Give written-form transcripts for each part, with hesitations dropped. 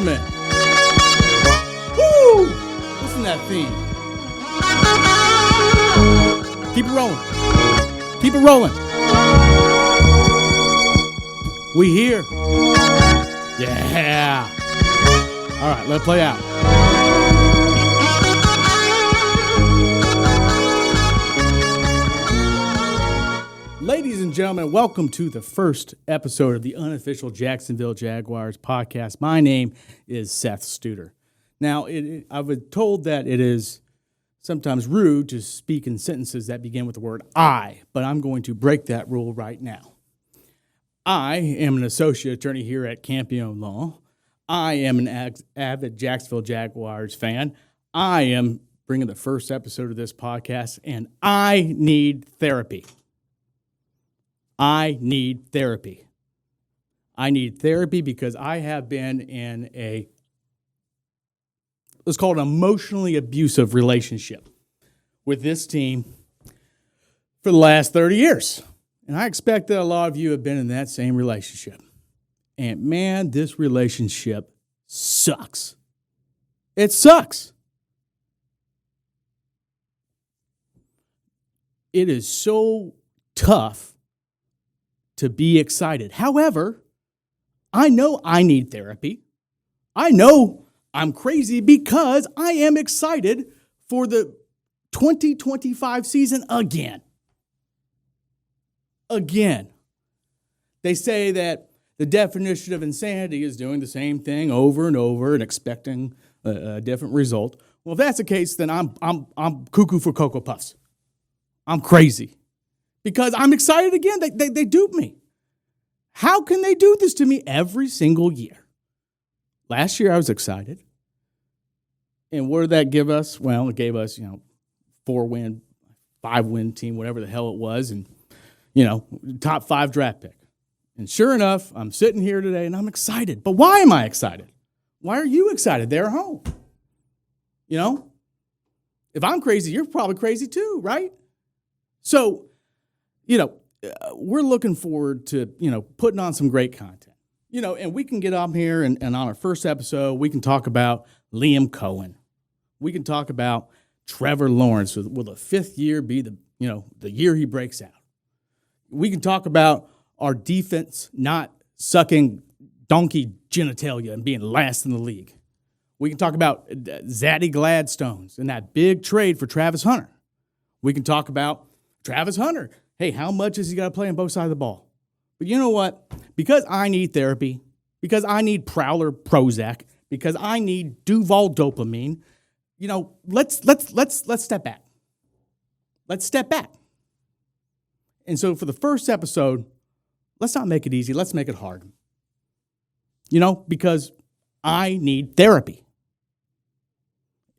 gentlemen. Woo! Listen to that theme. Keep it rolling. Keep it rolling. We here. Yeah. All right, let's play out. Ladies and gentlemen, welcome to the first episode of the Unofficial Jacksonville Jaguars Podcast. My name is Seth Studer. Now, I've been told that it is sometimes rude to speak in sentences that begin with the word I, but I'm going to break that rule right now. I am an associate attorney here at Campione Law. I am an avid Jacksonville Jaguars fan. I am bringing the first episode of this podcast, and I need therapy. I need therapy. I need therapy because I have been in a, let's call it an emotionally abusive relationship with this team for the last 30 years. And I expect that a lot of you have been in that same relationship. And man, this relationship sucks. It sucks. It is so tough to be excited. However, I know I need therapy. I know I'm crazy because I am excited for the 2025 season again. Again. They say that the definition of insanity is doing the same thing over and over and expecting a different result. Well, if that's the case, then I'm cuckoo for Cocoa Puffs. I'm crazy. Because I'm excited again. They dupe me. How can they do this to me every single year? Last year I was excited. And what did that give us? Well, it gave us, 4-win, 5-win team, whatever the hell it was, and, top 5 draft pick. And sure enough, I'm sitting here today and I'm excited. But why am I excited? Why are you excited? They're home. If I'm crazy, you're probably crazy too, right? So, we're looking forward to, putting on some great content. And we can get up here and on our first episode, we can talk about Liam Cohen. We can talk about Trevor Lawrence. Will the 5th year be the year he breaks out? We can talk about our defense not sucking donkey genitalia and being last in the league. We can talk about Zaddy Gladstones and that big trade for Travis Hunter. We can talk about Travis Hunter. Hey, how much has he got to play on both sides of the ball? But you know what? Because I need therapy, because I need Prowler Prozac, because I need Duval dopamine, let's step back. Let's step back. And so for the first episode, let's not make it easy. Let's make it hard. Because I need therapy.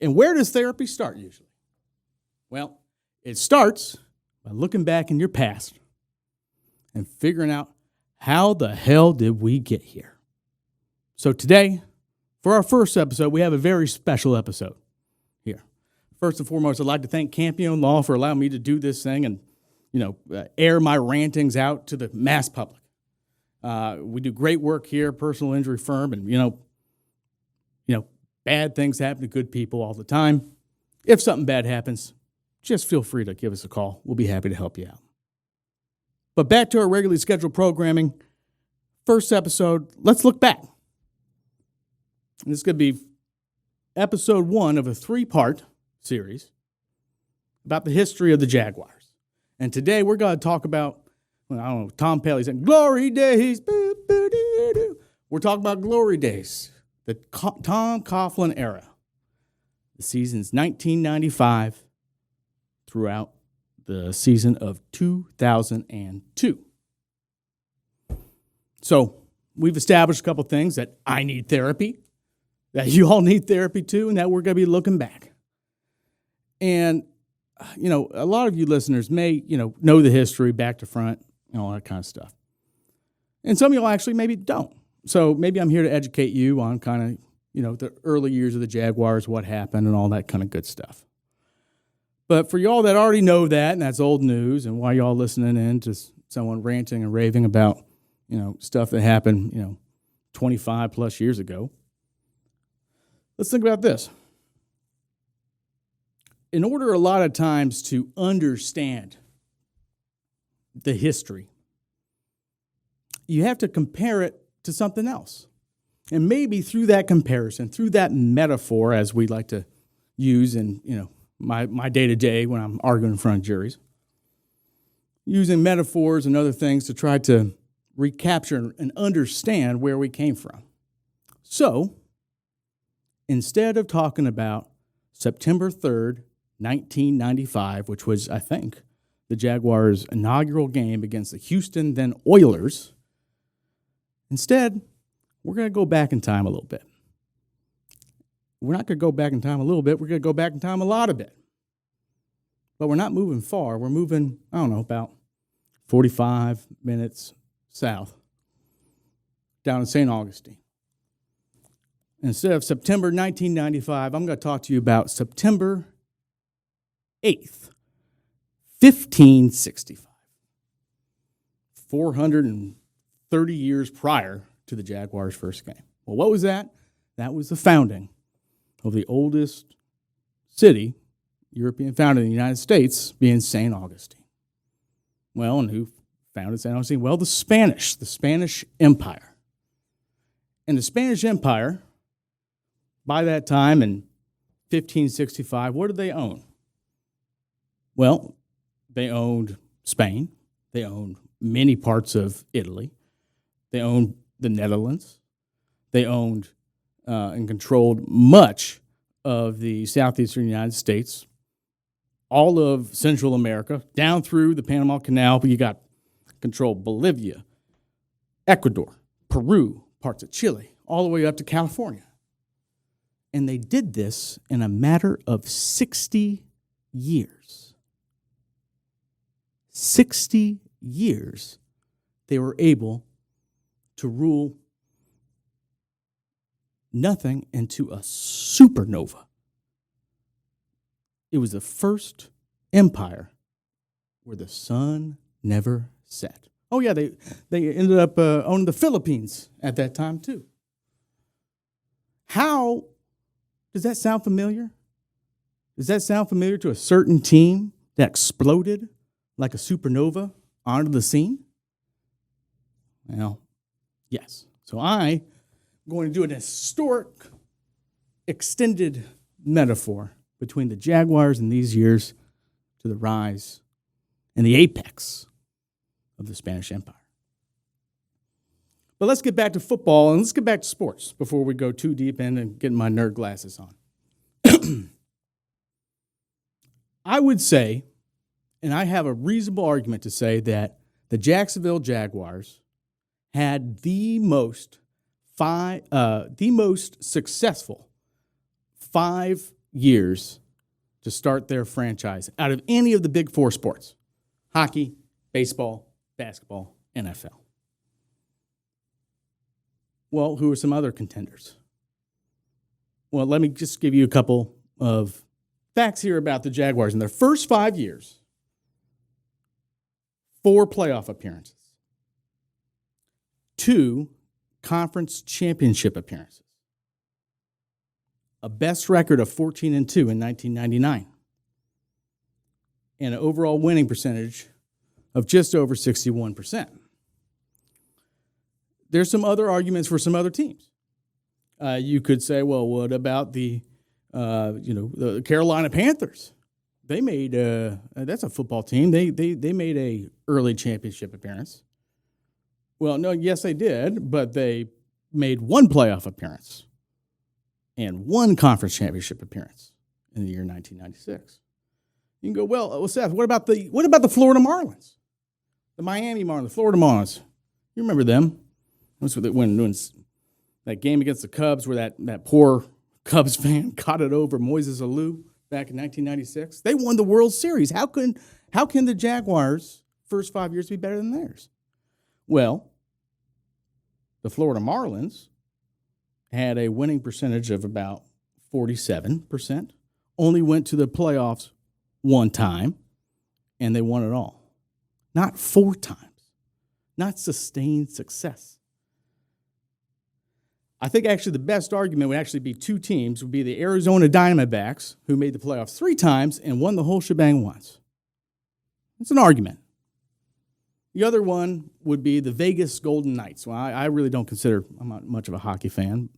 And where does therapy start usually? Well, it starts by looking back in your past and figuring out how the hell did we get here. So today, for our first episode, we have a very special episode here. First and foremost, I'd like to thank Campione Law for allowing me to do this thing and, air my rantings out to the mass public. We do great work here, personal injury firm, and, bad things happen to good people all the time. If something bad happens, just feel free to give us a call. We'll be happy to help you out. But back to our regularly scheduled programming. First episode, let's look back. And this is going to be episode 1 of a 3-part series about the history of the Jaguars. And today we're going to talk about, Tom Pelly said, glory days. We're talking about glory days, the Tom Coughlin era. The seasons 1995 throughout the season of 2002. So we've established a couple things that I need therapy, that you all need therapy too, and that we're going to be looking back. And, a lot of you listeners may, know the history back to front and all that kind of stuff. And some of y'all actually maybe don't. So maybe I'm here to educate you on kind of, the early years of the Jaguars, what happened and all that kind of good stuff. But for y'all that already know that, and that's old news, and why y'all listening in to someone ranting and raving about, stuff that happened, 25 plus years ago, Let's think about this. In order a lot of times to understand the history, you have to compare it to something else. And maybe through that comparison, through that metaphor, as we like to use in my day-to-day when I'm arguing in front of juries, using metaphors and other things to try to recapture and understand where we came from. So, instead of talking about September 3rd, 1995, which was, I think, the Jaguars' inaugural game against the Houston then Oilers, instead, we're going to go back in time a little bit. We're not going to go back in time a little bit. We're going to go back in time a lot of bit. But we're not moving far. We're moving, about 45 minutes south, down in St. Augustine. Instead of September 1995, I'm going to talk to you about September 8th, 1565. 430 years prior to the Jaguars' first game. Well, what was that? That was the founding of the oldest city, European founded in the United States, being St. Augustine. Well, and who founded St. Augustine? Well, the Spanish Empire. And the Spanish Empire, by that time in 1565, what did they own? Well, they owned Spain. They owned many parts of Italy. They owned the Netherlands. They owned and controlled much of the southeastern United States, all of Central America, down through the Panama Canal. But you got controlled Bolivia, Ecuador, Peru, parts of Chile, all the way up to California. And they did this in a matter of 60 years. 60 years they were able to rule nothing into a supernova. It was the first empire where the sun never set. Oh yeah, they ended up owning the Philippines at that time too. How does that sound familiar? Does that sound familiar to a certain team that exploded like a supernova onto the scene? Well, yes. So I'm going to do an historic, extended metaphor between the Jaguars in these years to the rise and the apex of the Spanish Empire. But let's get back to football and let's get back to sports before we go too deep in and get my nerd glasses on. I would say, and I have a reasonable argument to say, that the Jacksonville Jaguars had the most successful 5 years to start their franchise out of any of the big four sports: hockey, baseball, basketball, NFL. Well, who are some other contenders? Well, let me just give you a couple of facts here about the Jaguars. In their first 5 years, 4 playoff appearances, 2 conference championship appearances, a best record of 14-2 in 1999, and an overall winning percentage of just over 61%. There's some other arguments for some other teams. You could say, well, what about the Carolina Panthers? They made that's a football team. They made a early championship appearance. Well, no, yes, they did, but they made 1 playoff appearance and 1 conference championship appearance in the year 1996. You can go, well, Seth, what about the Florida Marlins? The Miami Marlins, the Florida Marlins. You remember them? That's what they went doing that game against the Cubs where that poor Cubs fan caught it over Moises Alou back in 1996. They won the World Series. How can the Jaguars' first 5 years be better than theirs? Well, the Florida Marlins had a winning percentage of about 47%, only went to the playoffs 1 time, and they won it all. Not 4 times. Not sustained success. I think actually the best argument would actually be two teams. Would be the Arizona Diamondbacks, who made the playoffs 3 times and won the whole shebang once. It's an argument. The other one would be the Vegas Golden Knights. Well, I really don't consider, I'm not much of a hockey fan.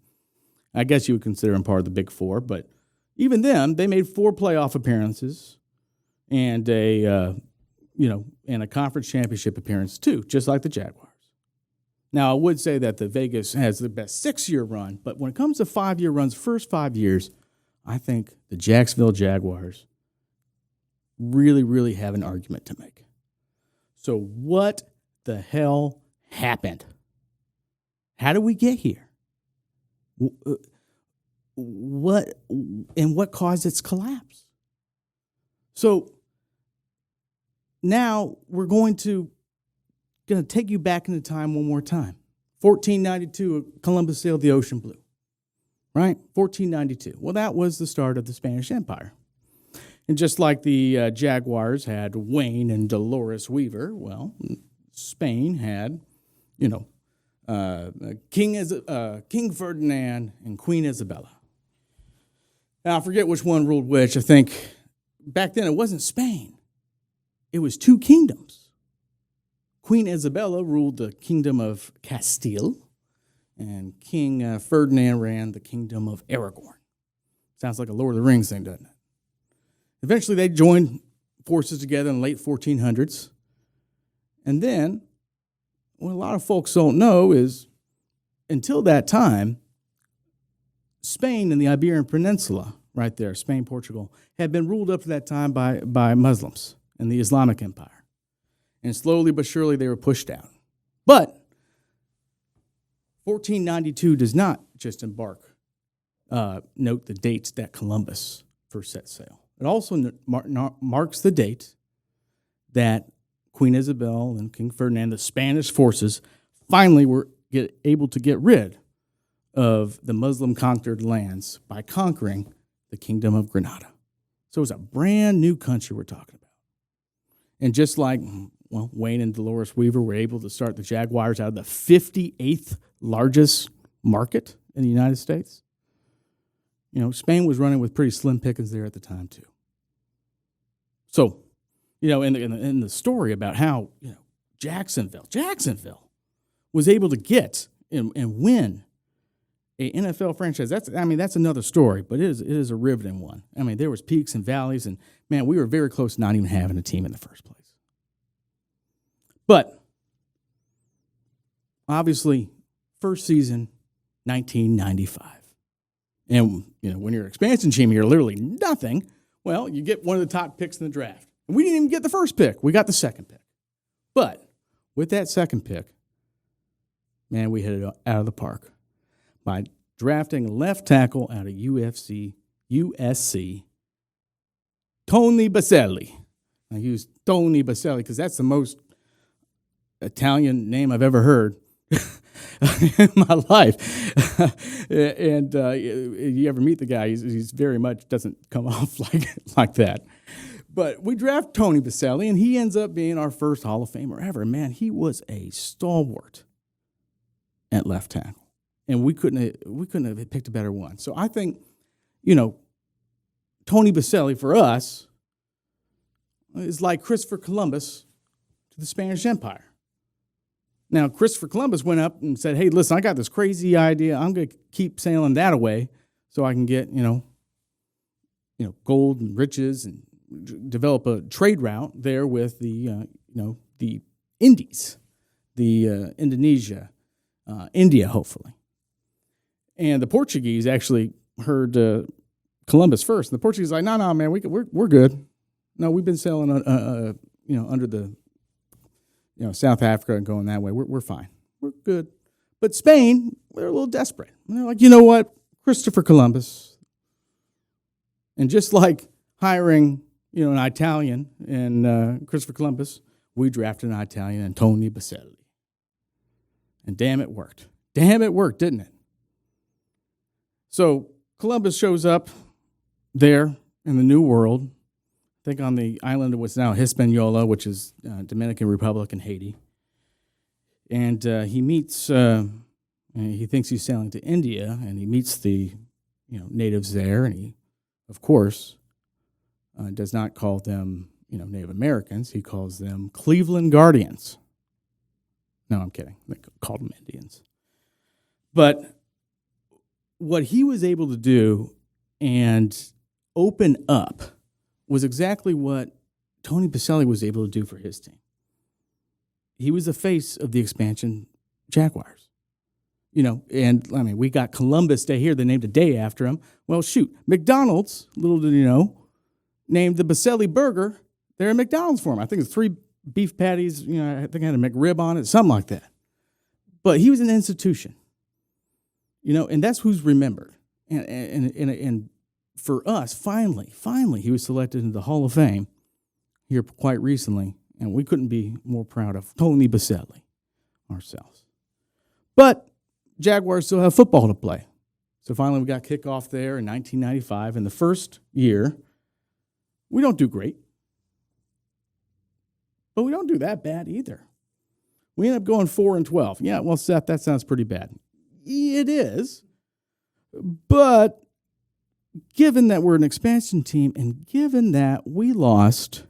I guess you would consider them part of the Big Four, but even them, they made 4 playoff appearances and a conference championship appearance too, just like the Jaguars. Now, I would say that the Vegas has the best 6-year run, but when it comes to 5-year runs, first 5 years, I think the Jacksonville Jaguars really, really have an argument to make. So what the hell happened? How did we get here? What caused its collapse? So now we're going to take you back into time one more time. 1492, Columbus sailed the ocean blue, right? 1492. Well, that was the start of the Spanish Empire. And just like the Jaguars had Wayne and Dolores Weaver, well, Spain had, King Ferdinand and Queen Isabella. Now, I forget which one ruled which. I think back then it wasn't Spain. It was 2 kingdoms. Queen Isabella ruled the kingdom of Castile, and King Ferdinand ran the kingdom of Aragorn. Sounds like a Lord of the Rings thing, doesn't it? Eventually, they joined forces together in the late 1400s. And then, what a lot of folks don't know is, until that time, Spain and the Iberian Peninsula, right there, Spain, Portugal, had been ruled up to that time by Muslims and the Islamic Empire. And slowly but surely, they were pushed out. But 1492 does not just note the dates that Columbus first set sail. It also marks the date that Queen Isabel and King Ferdinand, the Spanish forces, finally were able to get rid of the Muslim-conquered lands by conquering the Kingdom of Granada. So it's a brand new country we're talking about. And just like, Wayne and Dolores Weaver were able to start the Jaguars out of the 58th largest market in the United States, Spain was running with pretty slim pickings there at the time too. So, in the story about how, Jacksonville was able to get and win a NFL franchise. That's another story, but it is a riveting one. I mean, there was peaks and valleys, and man, we were very close to not even having a team in the first place. But obviously, first season, 1995. And, when you're an expansion team, you're literally nothing. Well, you get one of the top picks in the draft. And we didn't even get the first pick. We got the second pick. But with that second pick, man, we hit it out of the park by drafting left tackle out of USC, Tony Baselli. I use Tony Baselli because that's the most Italian name I've ever heard in my life. And you ever meet the guy, he's very much doesn't come off like that. But we draft Tony Baselli, and he ends up being our first Hall of Famer ever. Man, he was a stalwart at left tackle, and we couldn't have picked a better one. So I think, Tony Baselli for us is like Christopher Columbus to the Spanish Empire. Now, Christopher Columbus went up and said, hey, listen, I got this crazy idea. I'm going to keep sailing that away so I can get, gold and riches and develop a trade route there with the Indies, the Indonesia, India, hopefully. And the Portuguese actually heard Columbus first. And the Portuguese were like, no, man, we're good. No, we've been sailing, under the South Africa and going that way. We're fine. We're good. But Spain, they're a little desperate. And they're like, you know what? Christopher Columbus. And just like hiring, an Italian and Christopher Columbus, we drafted an Italian and Tony Baselli. And damn, it worked. Damn, it worked, didn't it? So Columbus shows up there in the New World, I think on the island of what's now Hispaniola, which is Dominican Republic and Haiti. And he meets And he thinks he's sailing to India, and he meets the natives there, and he, of course, does not call them Native Americans. He calls them Cleveland Guardians. No, I'm kidding. They called them Indians. But what he was able to do and open up was exactly what Tony Boselli was able to do for his team. He was the face of the expansion Jaguars. And I mean, we got Columbus Day here. They named a day after him. Well, shoot, McDonald's, little did you know, named the Boselli burger there at McDonald's for him. I think it's 3 beef patties. I think I had a McRib on it, something like that. But he was an institution, and that's who's remembered. And for us, finally, he was selected into the Hall of Fame here quite recently, and we couldn't be more proud of Tony Boselli ourselves. But Jaguars still have football to play. So finally we got kickoff there in 1995. In the first year, we don't do great. But we don't do that bad either. We end up going 4-12. Yeah, well, Seth, that sounds pretty bad. It is. But given that we're an expansion team and given that we lost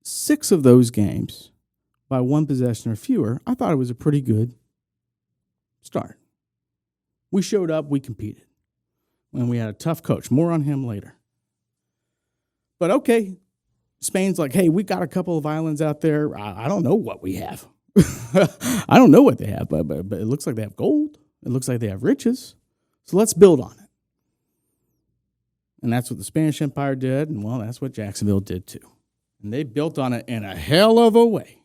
6 of those games by 1 possession or fewer, I thought it was a pretty good start. We showed up, we competed. And we had a tough coach. More on him later. But okay, Spain's like, hey, we got a couple of islands out there. I don't know what we have. I don't know what they have, but it looks like they have gold. It looks like they have riches. So let's build on it. And that's what the Spanish Empire did, and well, that's what Jacksonville did too. And they built on it in a hell of a way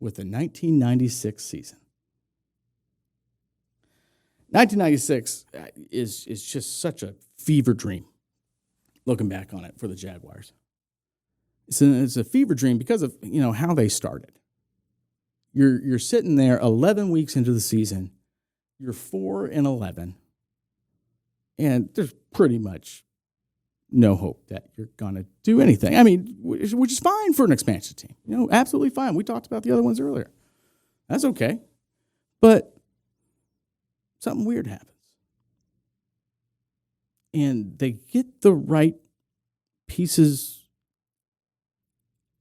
with the 1996 season. 1996 is just such a fever dream, looking back on it for the Jaguars. It's a fever dream because of how they started. You're sitting there 11 weeks into the season, you're 4-11, and there's pretty much no hope that you're going to do anything. I mean, which is fine for an expansion team. Absolutely fine. We talked about the other ones earlier. That's okay. But something weird happens. And they get the right pieces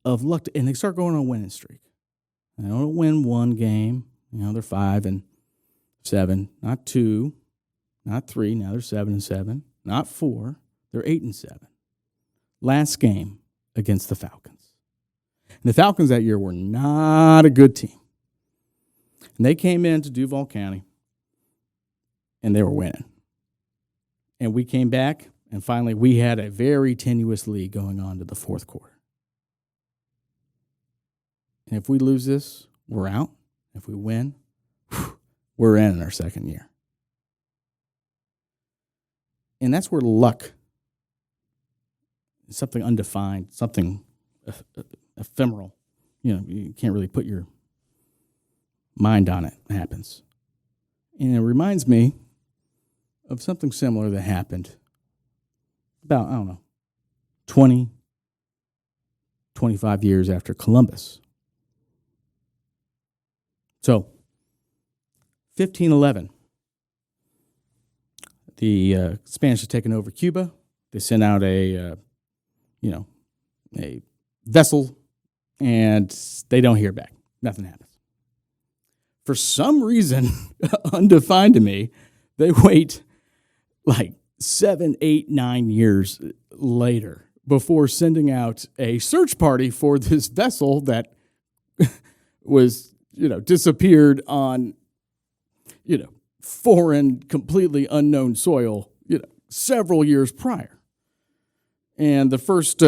of luck, and they start going on a winning streak. They don't win 1 game. They're 5-7, not 2, not 3. Now they're 7-7, not 4. They're 8-7. Last game against the Falcons. And the Falcons that year were not a good team. And they came into Duval County, and they were winning. And we came back, and finally we had a very tenuous lead going on to the 4th quarter. And if we lose this, we're out. If we win, we're in our 2nd year. And that's where luck, something undefined, something ephemeral, you can't really put your mind on it, happens. And it reminds me of something similar that happened about, 20, 25 years after Columbus. So, 1511, the Spanish have taken over Cuba. They sent out a vessel, and they don't hear back. Nothing happens. For some reason, undefined to me, they wait like 7, 8, 9 years later before sending out a search party for this vessel that was, disappeared on, foreign, completely unknown soil, several years prior. And the first,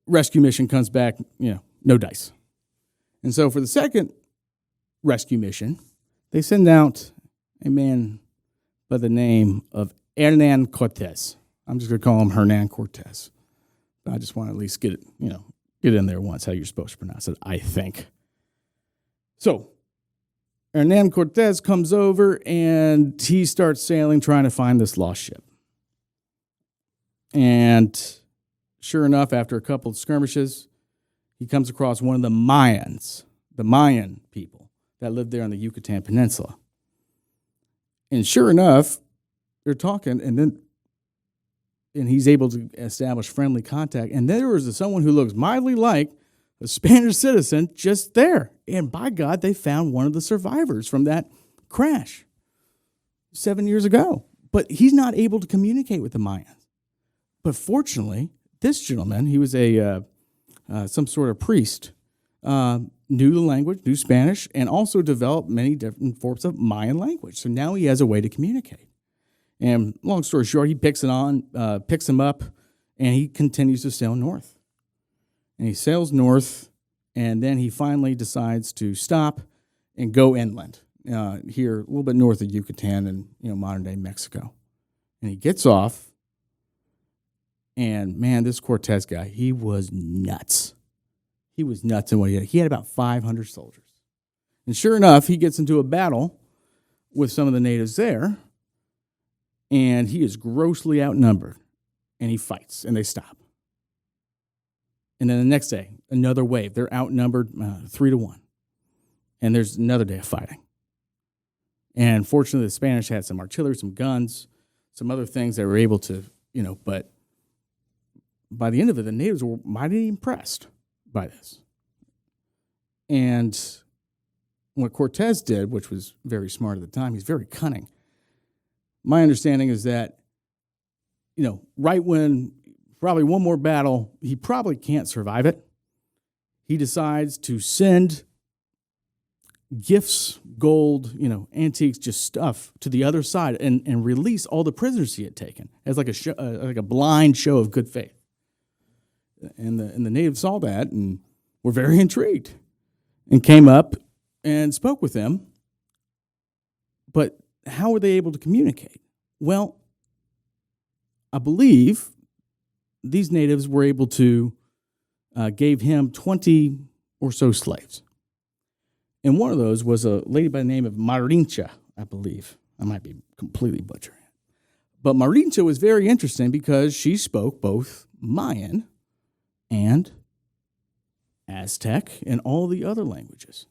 rescue mission comes back, no dice. And so for the second rescue mission, they send out a man by the name of Hernan Cortez. I'm just going to call him Hernan Cortez. But I just want to at least get it, get in there once how you're supposed to pronounce it, I think. So Hernan Cortez comes over and he starts sailing, trying to find this lost ship. And sure enough, after a couple of skirmishes, he comes across one of the Mayans, the Mayan people that lived there on the Yucatan Peninsula. And sure enough, they're talking, and he's able to establish friendly contact. And there was someone who looks mildly like a Spanish citizen just there. And by God, they found one of the survivors from that crash 7 years ago. But he's not able to communicate with the Mayans. But fortunately, this gentleman, he was some sort of priest, knew the language, knew Spanish, and also developed many different forms of Mayan language. So now he has a way to communicate. And long story short, he picks him up, and he continues to sail north. And he sails north, and then he finally decides to stop and go inland, here a little bit north of Yucatan and modern-day Mexico. And he gets off, and man, this Cortez guy, he was nuts. He was nuts in what he had. He had about 500 soldiers. And sure enough, he gets into a battle with some of the natives there, and he is grossly outnumbered, and he fights, and they stop. And then the next day, another wave. They're outnumbered 3-1, and there's another day of fighting. And fortunately, the Spanish had some artillery, some guns, some other things that were able to, but by the end of it, the natives were mighty impressed by this. And what Cortez did, which was very smart at the time, he's very cunning. My understanding is that, right when probably one more battle, he probably can't survive it, he decides to send gifts, gold, antiques, just stuff to the other side and release all the prisoners he had taken as like a blind show of good faith. And the natives saw that and were very intrigued and came up and spoke with them. But how were they able to communicate? Well, I believe these natives were able to gave him 20 or so slaves. And one of those was a lady by the name of Marincha, I believe. I might be completely butchering it. But Marincha was very interesting because she spoke both Mayan and Aztec and all the other languages.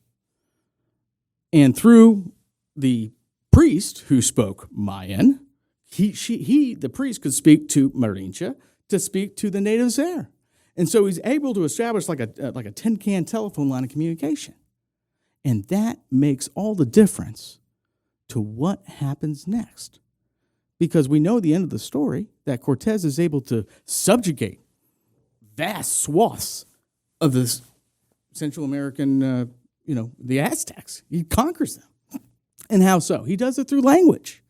And through the priest who spoke Mayan, the priest could speak to Marincha to speak to the natives there. And so he's able to establish like a tin-can telephone line of communication. And that makes all the difference to what happens next. Because we know the end of the story, that Cortez is able to subjugate vast swaths of this Central American, the Aztecs. He conquers them. And how so? He does it through language.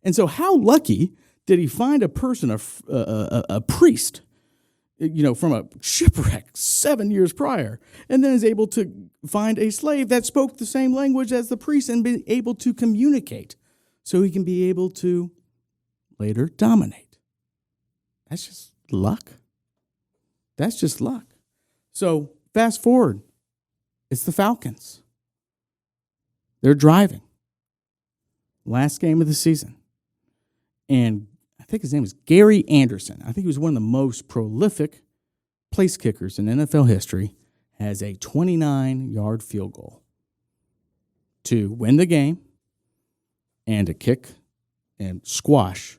And so how lucky did he find a person, a priest, from a shipwreck 7 years prior, and then is able to find a slave that spoke the same language as the priest and be able to communicate so he can be able to later dominate. That's just luck. That's just luck. So fast forward. It's the Falcons. They're driving. Last game of the season. And I think his name is Gary Anderson. I think he was one of the most prolific place kickers in NFL history. Has a 29-yard field goal to win the game and to kick and squash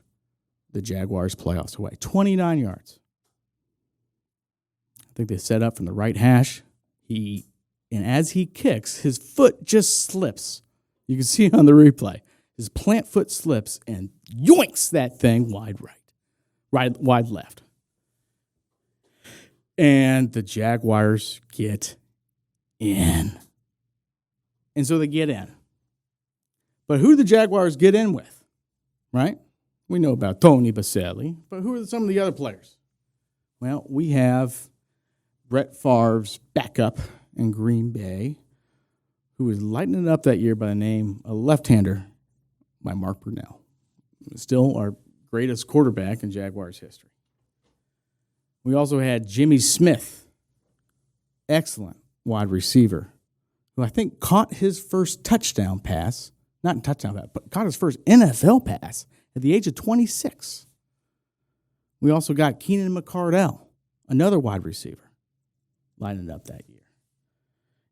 the Jaguars' playoffs away. 29 yards. I think they set up from the right hash. And as he kicks, his foot just slips. You can see it on the replay. His plant foot slips and yoinks that thing wide wide left. And the Jaguars get in. And so they get in. But who do the Jaguars get in with? Right? We know about Tony Baselli, but who are some of the other players? Well, we have Brett Favre's backup in Green Bay, who was lighting it up that year by the name of left-hander by Mark Brunell. Still our greatest quarterback in Jaguars history. We also had Jimmy Smith, excellent wide receiver, who I think caught his first touchdown pass, not touchdown pass, but caught his first NFL pass at the age of 26. We also got Keenan McCardell, another wide receiver, lining up that year.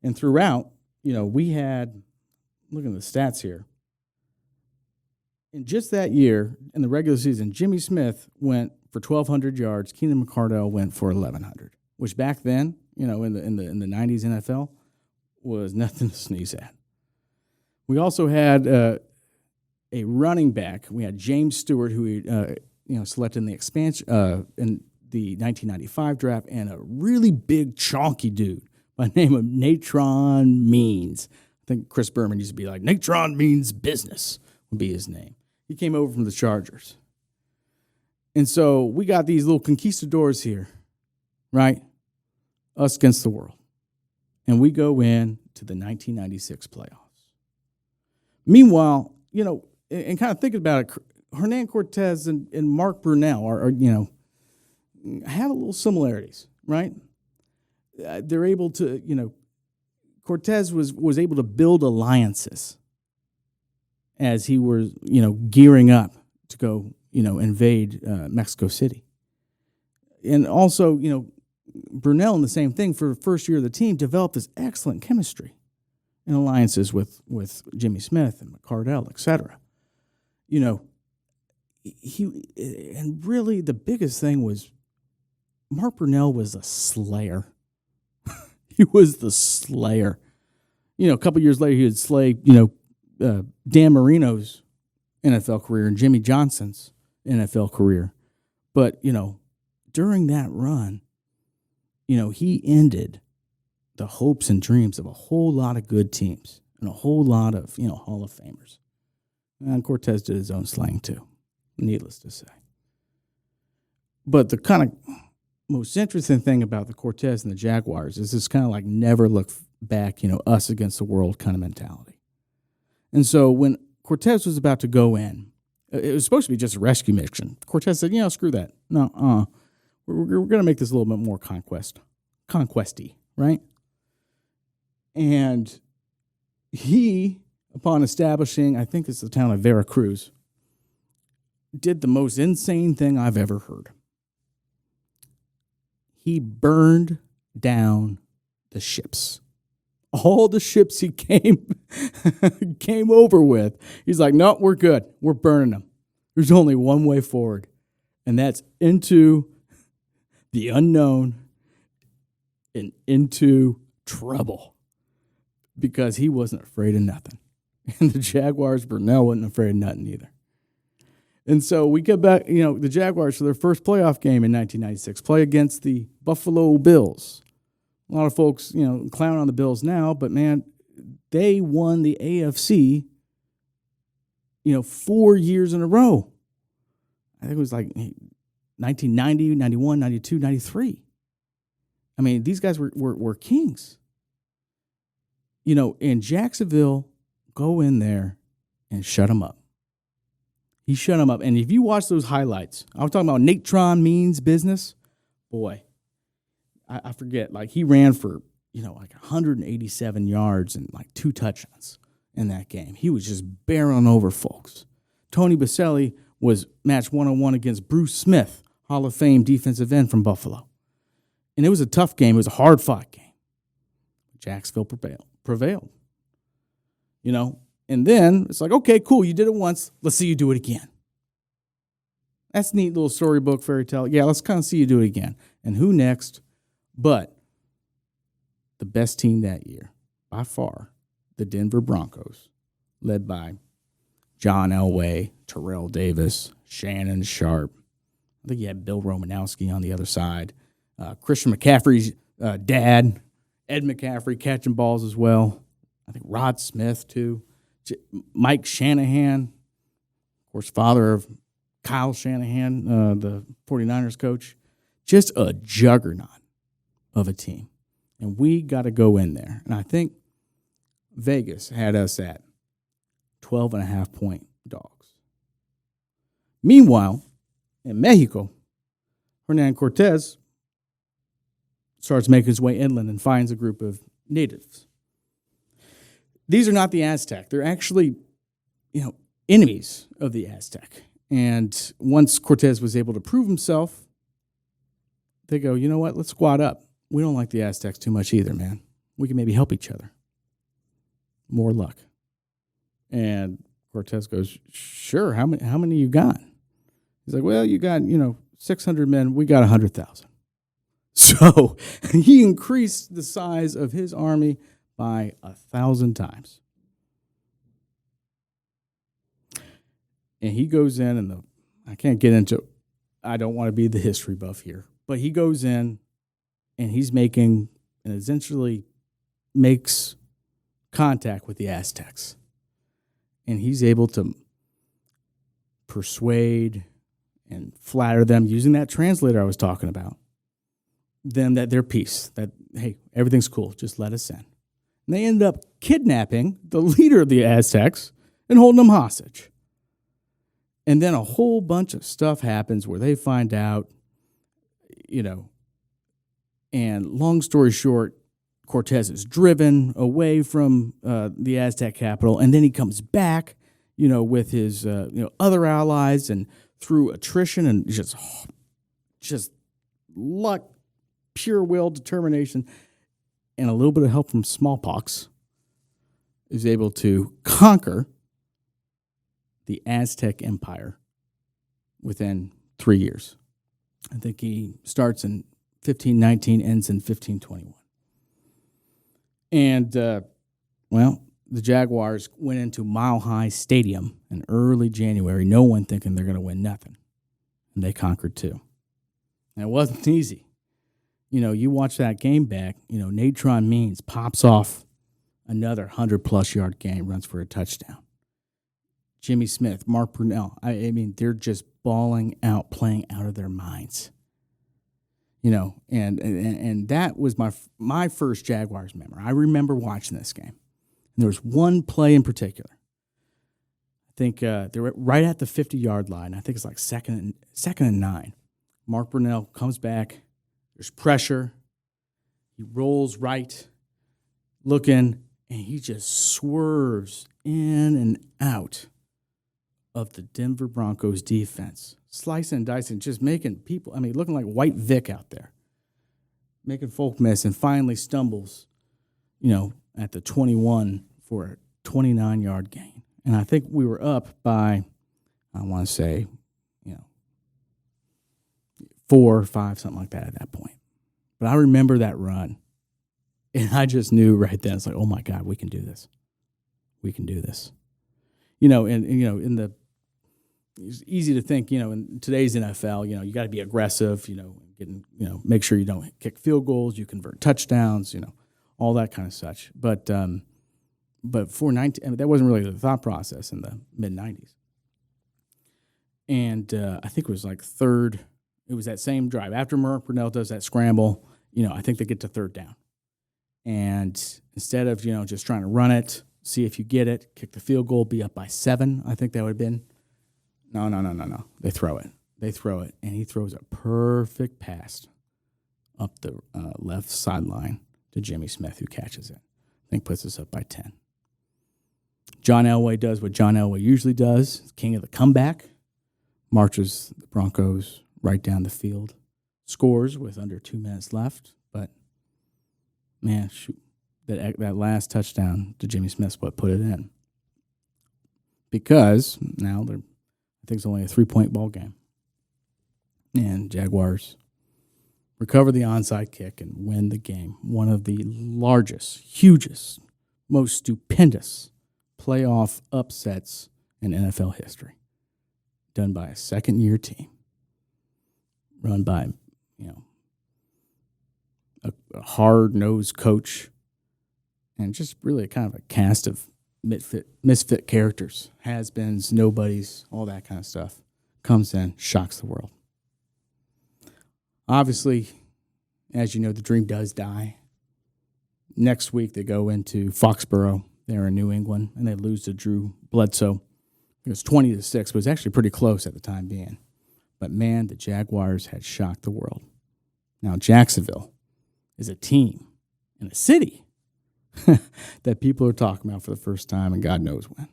And throughout, we had looking at the stats here. In just that year, in the regular season, Jimmy Smith went for 1,200 yards. Keenan McCardell went for 1,100, which back then, in the 90s NFL, was nothing to sneeze at. We also had a running back. We had James Stewart, who we selected in the expansion in the 1995 draft, and a really big, chonky dude by the name of Natron Means. I think Chris Berman used to be like, Natron Means Business would be his name. He came over from the Chargers. And so we got these little conquistadors here, right? Us against the world. And we go in to the 1996 playoffs. Meanwhile, and kind of thinking about it, Hernan Cortez and Mark Brunell are have a little similarities, right? They're able to, Cortez was able to build alliances as he was, gearing up to go, invade Mexico City. And also, Brunell, in the same thing, for the first year of the team, developed this excellent chemistry and alliances with Jimmy Smith and McCardell, et cetera. And really the biggest thing was Mark Brunell was a slayer. He was the slayer. A couple years later, he would slay, Dan Marino's NFL career and Jimmy Johnson's NFL career. But, during that run, he ended the hopes and dreams of a whole lot of good teams and a whole lot of, Hall of Famers. And Cortez did his own slaying too, needless to say. But the kind of most interesting thing about the Cortez and the Jaguars is this kind of like never look back, us against the world kind of mentality. And so when Cortez was about to go in, it was supposed to be just a rescue mission. Cortez said, screw that. No, we're going to make this a little bit more conquesty, right? And he, upon establishing, I think it's the town of Veracruz, did the most insane thing I've ever heard. He burned down the ships. All the ships he came over with. He's like, no, we're good. We're burning them. There's only one way forward, and that's into the unknown and into trouble, because he wasn't afraid of nothing. And the Jaguars, Brunell wasn't afraid of nothing either. And so we get back, the Jaguars for their first playoff game in 1996, play against the Buffalo Bills. A lot of folks, clown on the Bills now, but man, they won the AFC, 4 years in a row. I think it was like 1990, 91, 92, 93. I mean, these guys were kings. And Jacksonville go in there and shut them up. He shut them up. And if you watch those highlights, I was talking about Natron Means Business. Boy, I forget. Like, he ran for, like 187 yards and like 2 touchdowns in that game. He was just barreling over folks. Tony Baselli was matched 1-on-1 against Bruce Smith, Hall of Fame defensive end from Buffalo. And it was a tough game. It was a hard-fought game. Jacksonville prevailed. And then it's like, okay, cool, you did it once. Let's see you do it again. That's a neat little storybook fairy tale. Yeah, let's kind of see you do it again. And who next? But the best team that year, by far, the Denver Broncos, led by John Elway, Terrell Davis, Shannon Sharp. I think you had Bill Romanowski on the other side. Christian McCaffrey's dad, Ed McCaffrey, catching balls as well. I think Rod Smith, too. Mike Shanahan, of course, father of Kyle Shanahan, the 49ers coach. Just a juggernaut of a team. And we got to go in there. And I think Vegas had us at 12.5-point dogs. Meanwhile, in Mexico, Hernan Cortez starts making his way inland and finds a group of natives. These are not the Aztec. They're actually, enemies of the Aztec. And once Cortez was able to prove himself, they go, you know what, let's squad up. We don't like the Aztecs too much either, man. We can maybe help each other. More luck. And Cortez goes, sure, how many you got? He's like, well, you got, 600 men. We got 100,000. So he increased the size of his army by 1,000 times. And he goes in, and I can't get into, I don't want to be the history buff here, but he goes in and he's making, and essentially makes contact with the Aztecs. And he's able to persuade and flatter them using that translator I was talking about, them that they're peace, that, hey, everything's cool, just let us in. And they ended up kidnapping the leader of the Aztecs and holding him hostage. And then a whole bunch of stuff happens where they find out, and long story short, Cortez is driven away from the Aztec capital, and then he comes back, with his other allies, and through attrition and just luck, pure will, determination, and a little bit of help from smallpox, is able to conquer the Aztec Empire within 3 years. I think he starts in 1519, ends in 1521. And, the Jaguars went into Mile High Stadium in early January, no one thinking they're going to win nothing. And they conquered too. And it wasn't easy. You watch that game back, Natron Means pops off another 100-plus yard game, runs for a touchdown. Jimmy Smith, Mark Brunell, I mean, they're just balling out, playing out of their minds. And that was my first Jaguars memory. I remember watching this game. And there was one play in particular. I think they were right at the 50-yard line. I think it's like second and 9. Mark Brunell comes back. There's pressure. He rolls right, looking, and he just swerves in and out of the Denver Broncos defense, slicing and dicing, just making people, looking like White Vic out there, making folk miss, and finally stumbles, at the 21 for a 29-yard gain. And I think we were up by, I want to say, 4 or 5, something like that at that point. But I remember that run, and I just knew right then, it's like, oh my God, we can do this. We can do this. It's easy to think, in today's NFL, you got to be aggressive, make sure you don't kick field goals, you convert touchdowns, all that kind of such. But for that wasn't really the thought process in the mid-90s. And I think it was like third. It was that same drive. After Mark Brunell does that scramble, I think they get to third down. And instead of, just trying to run it, see if you get it, kick the field goal, be up by 7, I think that would have been. No. They throw it. And he throws a perfect pass up the left sideline to Jimmy Smith, who catches it. I think puts us up by 10. John Elway does what John Elway usually does, king of the comeback, marches the Broncos right down the field, scores with under 2 minutes left. But, man, shoot, that last touchdown to Jimmy Smith's what put it in. Because now I think it's only a 3-point ball game. And Jaguars recover the onside kick and win the game. One of the largest, hugest, most stupendous playoff upsets in NFL history. Done by a second-year team. Run by, a hard-nosed coach. And just really kind of a cast of misfit characters, has-beens, nobodies, all that kind of stuff. Comes in, shocks the world. Obviously, as you know, the dream does die. Next week, they go into Foxborough. They're in New England, and they lose to Drew Bledsoe. It was 20-6, but it was actually pretty close at the time being. But, man, the Jaguars had shocked the world. Now, Jacksonville is a team and a city that people are talking about for the first time, and God knows when.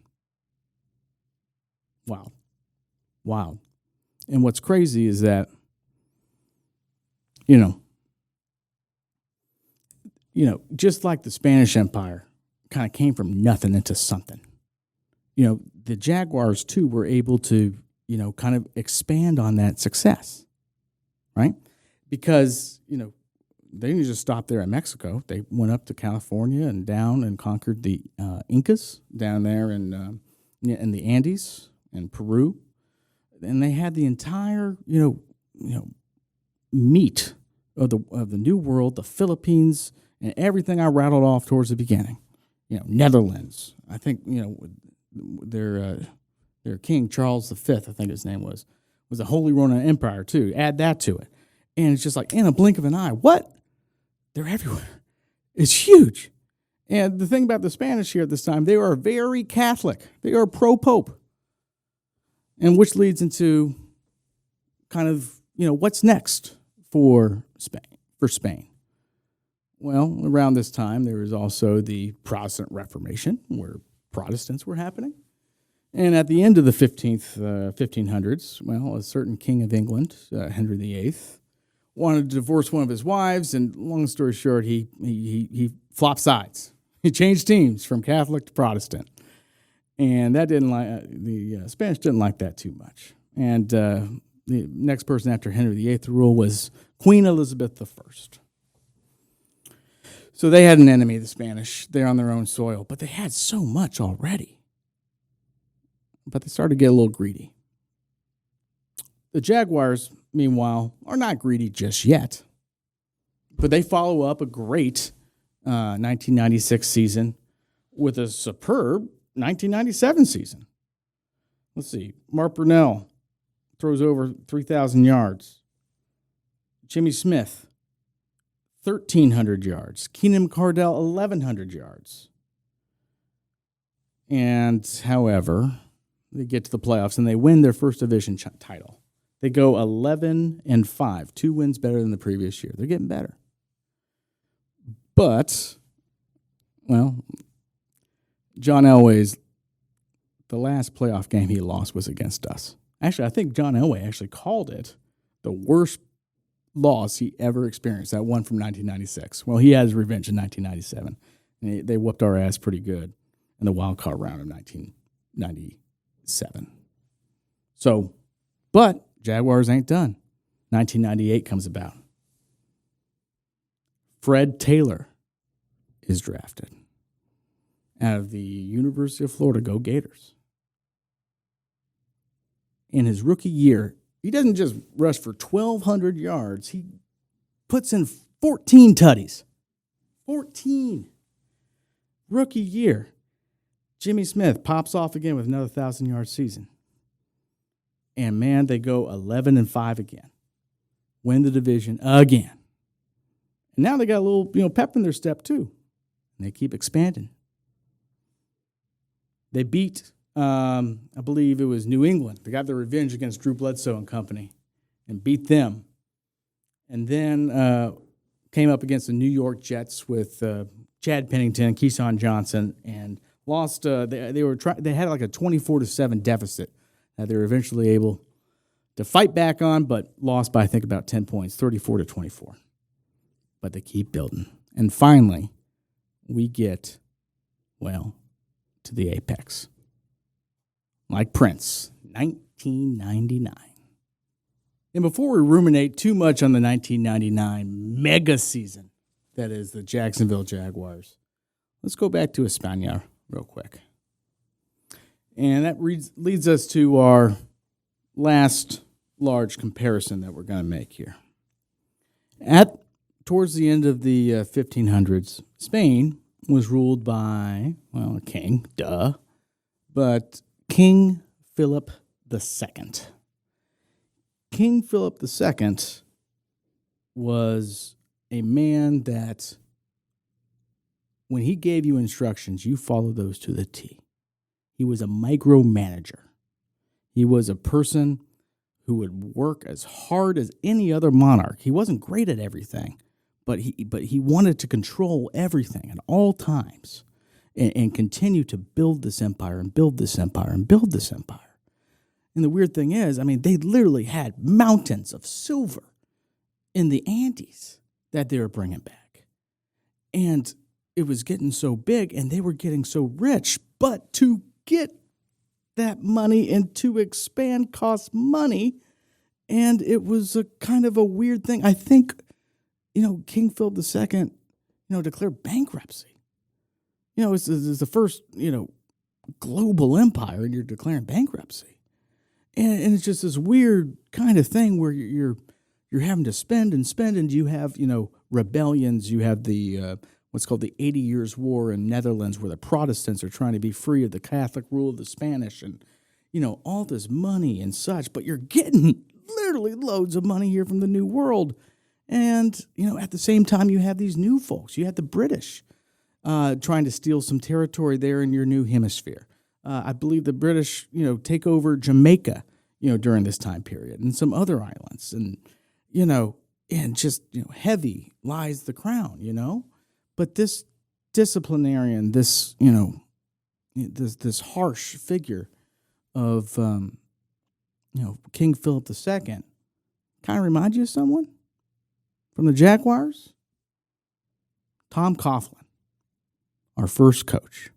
Wow. And what's crazy is that, just like the Spanish Empire kind of came from nothing into something. the Jaguars too were able to, kind of expand on that success, right? Because, they didn't just stop there in Mexico. They went up to California and down and conquered the Incas down there in the Andes and Peru. And they had the entire, meat of the New World, the Philippines, and everything I rattled off towards the beginning. Netherlands. I think, their King Charles V, I think his name was a Holy Roman Empire too. Add that to it. And it's just like in a blink of an eye. What? They're everywhere. It's huge. And the thing about the Spanish here at this time, they are very Catholic. They are pro-Pope. And which leads into kind of, what's next for Spain. Well, around this time, there was also the Protestant Reformation, where Protestants were happening. And at the end of the 1500s, well, a certain king of England, Henry VIII, wanted to divorce one of his wives, and long story short, he flopped sides. He changed teams from Catholic to Protestant. And that the Spanish didn't like that too much. And the next person after Henry VIII to rule was Queen Elizabeth I. So they had an enemy, the Spanish. They're on their own soil, but they had so much already. But they started to get a little greedy. The Jaguars, meanwhile, are not greedy just yet, but they follow up a great 1996 season with a superb 1997 season. Let's see. Mark Brunell throws over 3,000 yards. Jimmy Smith, 1,300 yards. Keenan Cardell, 1,100 yards. And, however, they get to the playoffs and they win their first division title. They go 11-5, 2 wins better than the previous year. They're getting better. But, well, John Elway's, the last playoff game he lost was against us. Actually, I think John Elway actually called it the worst loss he ever experienced, that one from 1996. Well, he had his revenge in 1997. And they whooped our ass pretty good in the wild card round of 1997. So, but Jaguars ain't done. 1998 comes about. Fred Taylor is drafted out of the University of Florida. Go Gators. In his rookie year, he doesn't just rush for 1,200 yards. He puts in 14 tutties. 14. Rookie year. Jimmy Smith pops off again with another 1,000-yard season. And, man, they go 11-5 again. Win the division again. And now they got a little, pep in their step, too. And they keep expanding. They beat, I believe it was New England. They got their revenge against Drew Bledsoe and company and beat them. And then came up against the New York Jets with Chad Pennington, Keyshawn Johnson, and lost. They had like a 24-7 deficit that they were eventually able to fight back on, but lost by I think about 10 points, 34-24. But they keep building, and finally, we get to the apex, like Prince, 1999. And before we ruminate too much on the 1999 mega season that is the Jacksonville Jaguars, let's go back to España real quick. And that leads us to our last large comparison that we're going to make here. Towards the end of the 1500s, Spain was ruled by, a king, but King Philip II. King Philip II was a man that when he gave you instructions, you followed those to the T. He was a micromanager. He was a person who would work as hard as any other monarch. He wasn't great at everything, but he wanted to control everything at all times and continue to build this empire and build this empire and build this empire. And the weird thing is, they literally had mountains of silver in the Andes that they were bringing back. And it was getting so big and they were getting so rich. But to get that money, and to expand costs money. And it was a kind of a weird thing. I think, King Philip II, declared bankruptcy. It's the first, global empire, and you're declaring bankruptcy. And it's just this weird kind of thing where you're having to spend, and you have, rebellions. You have the what's called the 80 Years' War in Netherlands, where the Protestants are trying to be free of the Catholic rule of the Spanish, and, all this money and such. But you're getting literally loads of money here from the New World. And, at the same time, you have these new folks. You have the British trying to steal some territory there in your new hemisphere. I believe the British, take over Jamaica, during this time period, and some other islands. And, and just, heavy lies the crown, But this disciplinarian, this, this harsh figure of, King Philip II, kind of remind you of someone from the Jaguars? Tom Coughlin, our first coach.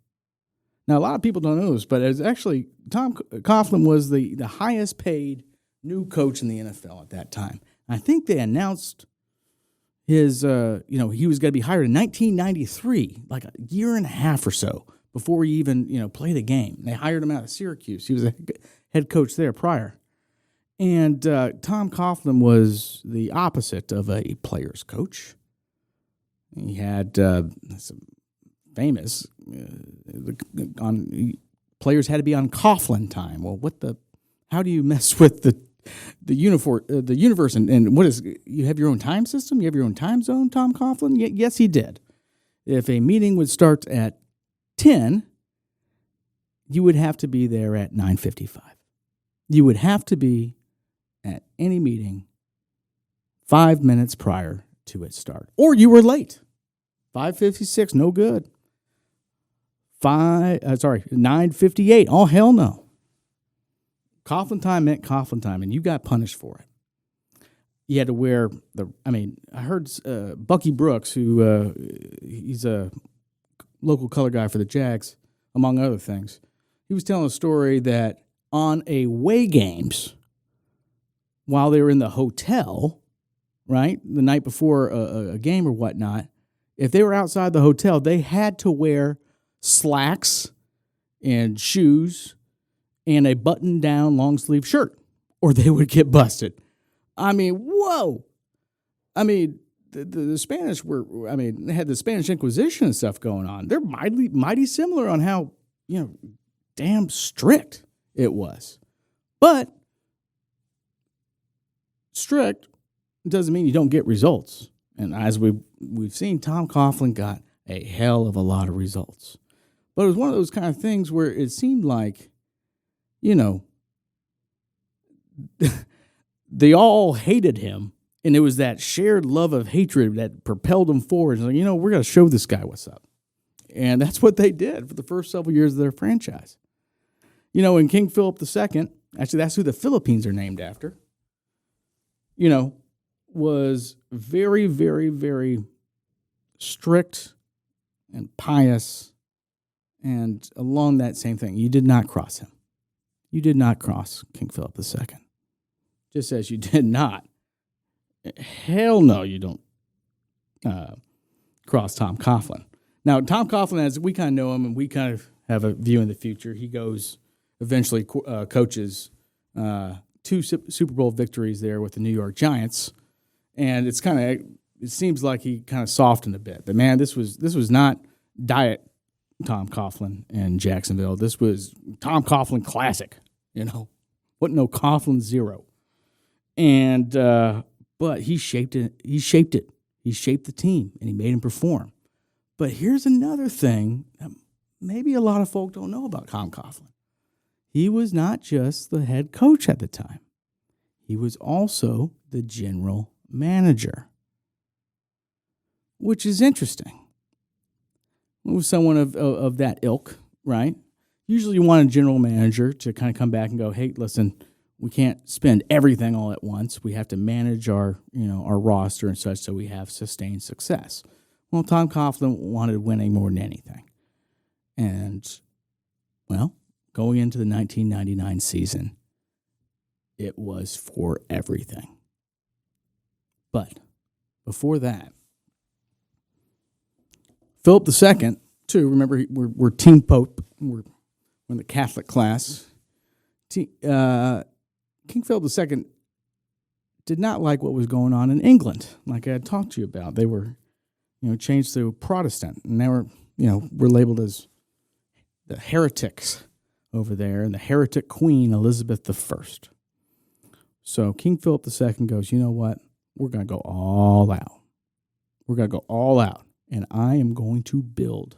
Now, a lot of people don't know this, but it's actually Tom Coughlin was the highest paid new coach in the NFL at that time. I think they announced his, he was going to be hired in 1993, like a year and a half or so before he even, played a game. They hired him out of Syracuse. He was a head coach there prior. And Tom Coughlin was the opposite of a player's coach. He had some famous players had to be on Coughlin time. Well, how do you mess with the universe, and what is, you have your own time system? You have your own time zone, Tom Coughlin? Yes, he did. If a meeting would start at 10, you would have to be there at 9:55. You would have to be at any meeting 5 minutes prior to its start. Or you were late. 5:56, no good. 9:58, oh, hell no. Coughlin time meant Coughlin time, and you got punished for it. You had to wear I heard Bucky Brooks, who he's a local color guy for the Jags, among other things. He was telling a story that on away games, while they were in the hotel, right, the night before a game or whatnot, if they were outside the hotel, they had to wear slacks and shoes and a button-down long-sleeve shirt, or they would get busted. Whoa. The Spanish they had the Spanish Inquisition and stuff going on. They're mighty similar on how, damn strict it was. But strict doesn't mean you don't get results. And as we've seen, Tom Coughlin got a hell of a lot of results. But it was one of those kind of things where it seemed like, they all hated him, and it was that shared love of hatred that propelled them forward. It's like, we're going to show this guy what's up. And that's what they did for the first several years of their franchise. And King Philip II, actually that's who the Philippines are named after, was very, very, very strict and pious, and along that same thing. You did not cross him. You did not cross King Philip II. Just as you did not. Hell no, you don't cross Tom Coughlin. Now, Tom Coughlin, as we kind of know him, and we kind of have a view in the future, he eventually coaches 2 Super Bowl victories there with the New York Giants. And it seems like he kind of softened a bit. But man, this was not diet Tom Coughlin in Jacksonville. This was Tom Coughlin classic, Wasn't no Coughlin zero. And but he shaped it. He shaped the team, and he made him perform. But here's another thing that maybe a lot of folk don't know about Tom Coughlin. He was not just the head coach at the time. He was also the general manager, which is interesting. With someone of that ilk, right? Usually you want a general manager to kind of come back and go, hey, listen, we can't spend everything all at once. We have to manage our roster and such so we have sustained success. Well, Tom Coughlin wanted winning more than anything. And, well, going into the 1999 season, it was for everything. But before that, Philip II, too, remember, we're Team Pope. We're in the Catholic class. King Philip II did not like what was going on in England, like I had talked to you about. They were, changed to Protestant, and they were labeled as the heretics over there, and the heretic queen, Elizabeth I. So King Philip II goes, you know what? We're going to go all out. We're going to go all out, and I am going to build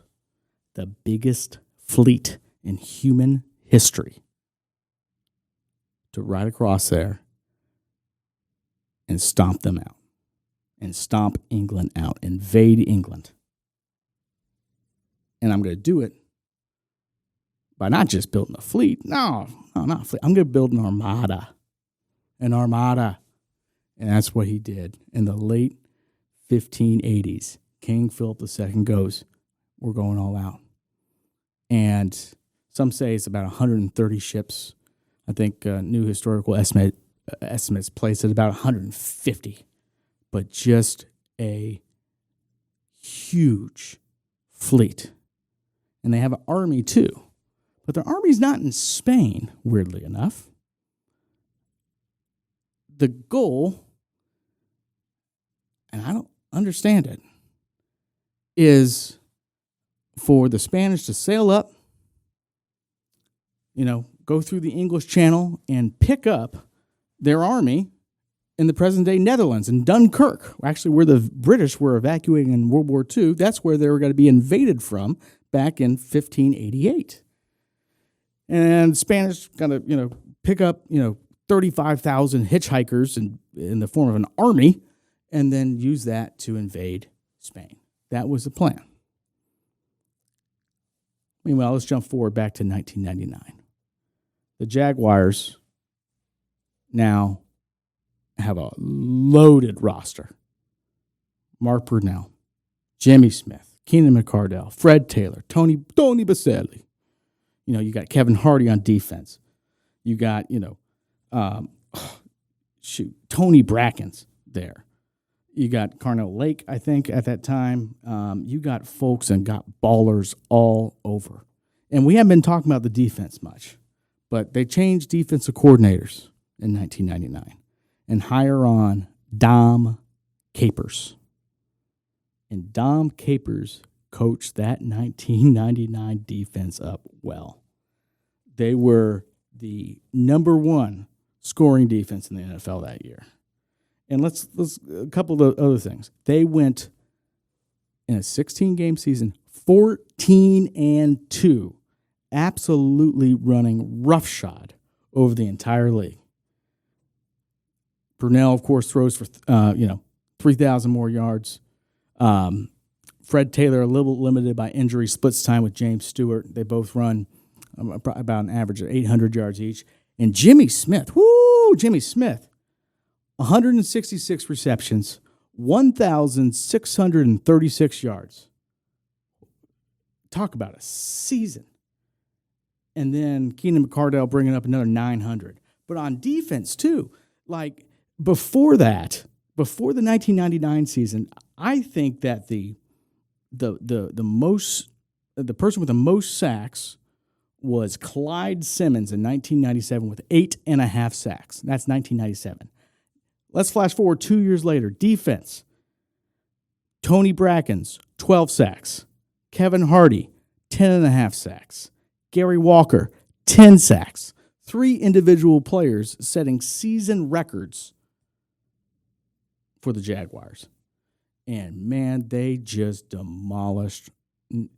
the biggest fleet in human history to ride across there and stomp them out, and stomp England out, invade England. And I'm going to do it by not just building a fleet. No, not a fleet. I'm going to build an armada. An armada. And that's what he did. In the late 1580s, King Philip II goes, we're going all out. And some say it's about 130 ships. I think new historical estimates place it about 150. But just a huge fleet. And they have an army too. But their army's not in Spain, weirdly enough. The goal, and I don't understand it, is for the Spanish to sail up, go through the English Channel and pick up their army in the present-day Netherlands, in Dunkirk, actually where the British were evacuating in World War II. That's where they were going to be invaded from back in 1588. And the Spanish kind of, pick up, 35,000 hitchhikers in the form of an army, and then use that to invade Spain. That was the plan. Meanwhile, let's jump forward back to 1999. The Jaguars now have a loaded roster. Mark Brunell, Jimmy Smith, Keenan McCardell, Fred Taylor, Tony Baselli. You got Kevin Hardy on defense. You got, Tony Bracken's there. You got Carnell Lake, I think, at that time. You got folks and got ballers all over. And we haven't been talking about the defense much, but they changed defensive coordinators in 1999 and hire on Dom Capers. And Dom Capers coached that 1999 defense up well. They were the number one scoring defense in the NFL that year. And let's a couple of other things. They went in a 16-game season 14-2, absolutely running roughshod over the entire league. Brunell, of course, throws for 3,000 more yards. Fred Taylor, a little limited by injury, splits time with James Stewart. They both run about an average of 800 yards each. And Jimmy Smith, 166 receptions, 1,636 yards. Talk about a season. And then Keenan McCardell bringing up another 900. But on defense, too, like before the 1999 season, I think that the person with the most sacks was Clyde Simmons in 1997 with 8.5 sacks. That's 1997. Let's flash forward 2 years later. Defense. Tony Brackens, 12 sacks. Kevin Hardy, 10.5 sacks. Gary Walker, 10 sacks. 3 individual players setting season records for the Jaguars. And, man, they just demolished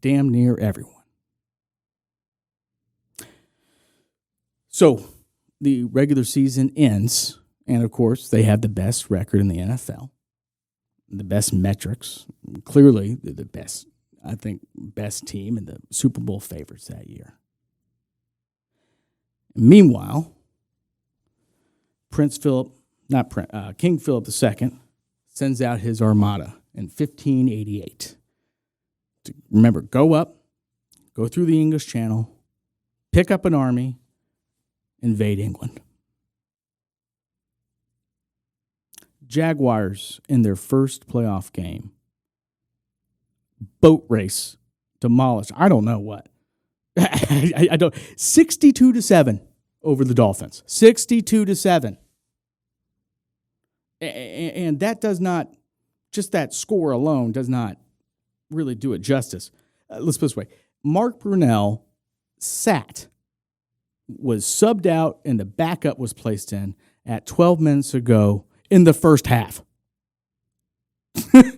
damn near everyone. So the regular season ends, and, of course, they have the best record in the NFL, the best metrics, clearly the best, I think, best team and the Super Bowl favorites that year. Meanwhile, King Philip II sends out his armada in 1588. Remember, go through the English Channel, pick up an army, invade England. Jaguars in their first playoff game, boat race, demolished. I don't know what. I don't. 62-7 over the Dolphins. 62-7. And that does not, just that score alone does not really do it justice. Let's put it this way. Mark Brunell was subbed out, and the backup was placed in at 12 minutes ago in the first half. And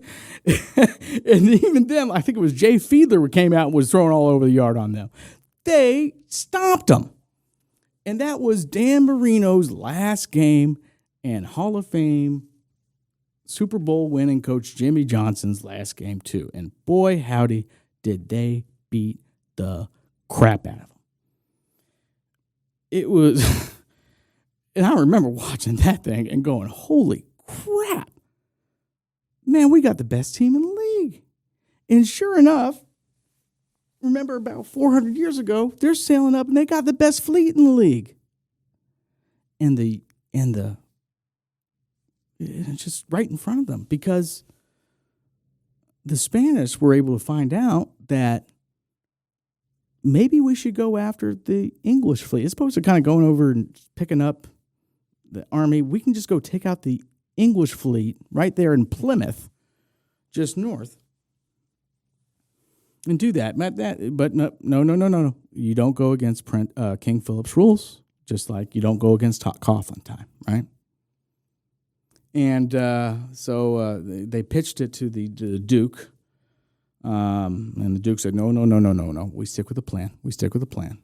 even them, I think it was Jay Fiedler who came out and was throwing all over the yard on them. They stopped them. And that was Dan Marino's last game and Hall of Fame Super Bowl winning coach Jimmy Johnson's last game too. And boy, howdy, did they beat the crap out of them. It was, and I remember watching that thing and going, holy crap. Man, we got the best team in the league. And sure enough, remember about 400 years ago, they're sailing up and they got the best fleet in the league. And it's just right in front of them because the Spanish were able to find out that maybe we should go after the English fleet. As opposed to kind of going over and picking up the army, we can just go take out the English fleet right there in Plymouth, just north, and do that. But no. You don't go against King Philip's rules, just like you don't go against Coughlin time, right? And so they pitched it to the Duke, and the Duke said, no. We stick with the plan.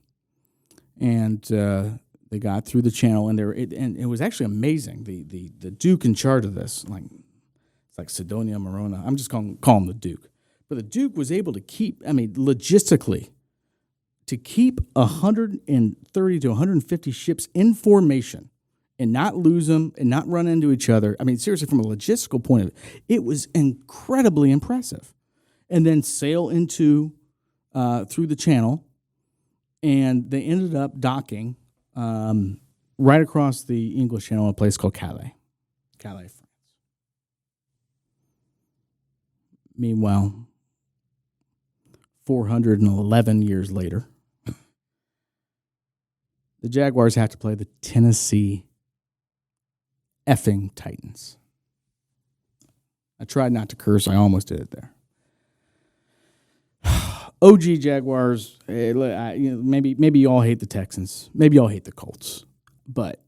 And they got through the channel, and it was actually amazing. The Duke in charge of this, it's like Sidonia Morona. I'm just calling him the Duke. But the Duke was able to keep, logistically, to keep 130 to 150 ships in formation and not lose them and not run into each other. Seriously, from a logistical point of view, it was incredibly impressive. And then sail into, through the channel, and they ended up docking right across the English Channel in a place called Calais, France. Meanwhile, 411 years later, the Jaguars have to play the Tennessee effing Titans. I tried not to curse. I almost did it there. OG Jaguars, maybe you all hate the Texans. Maybe you all hate the Colts. But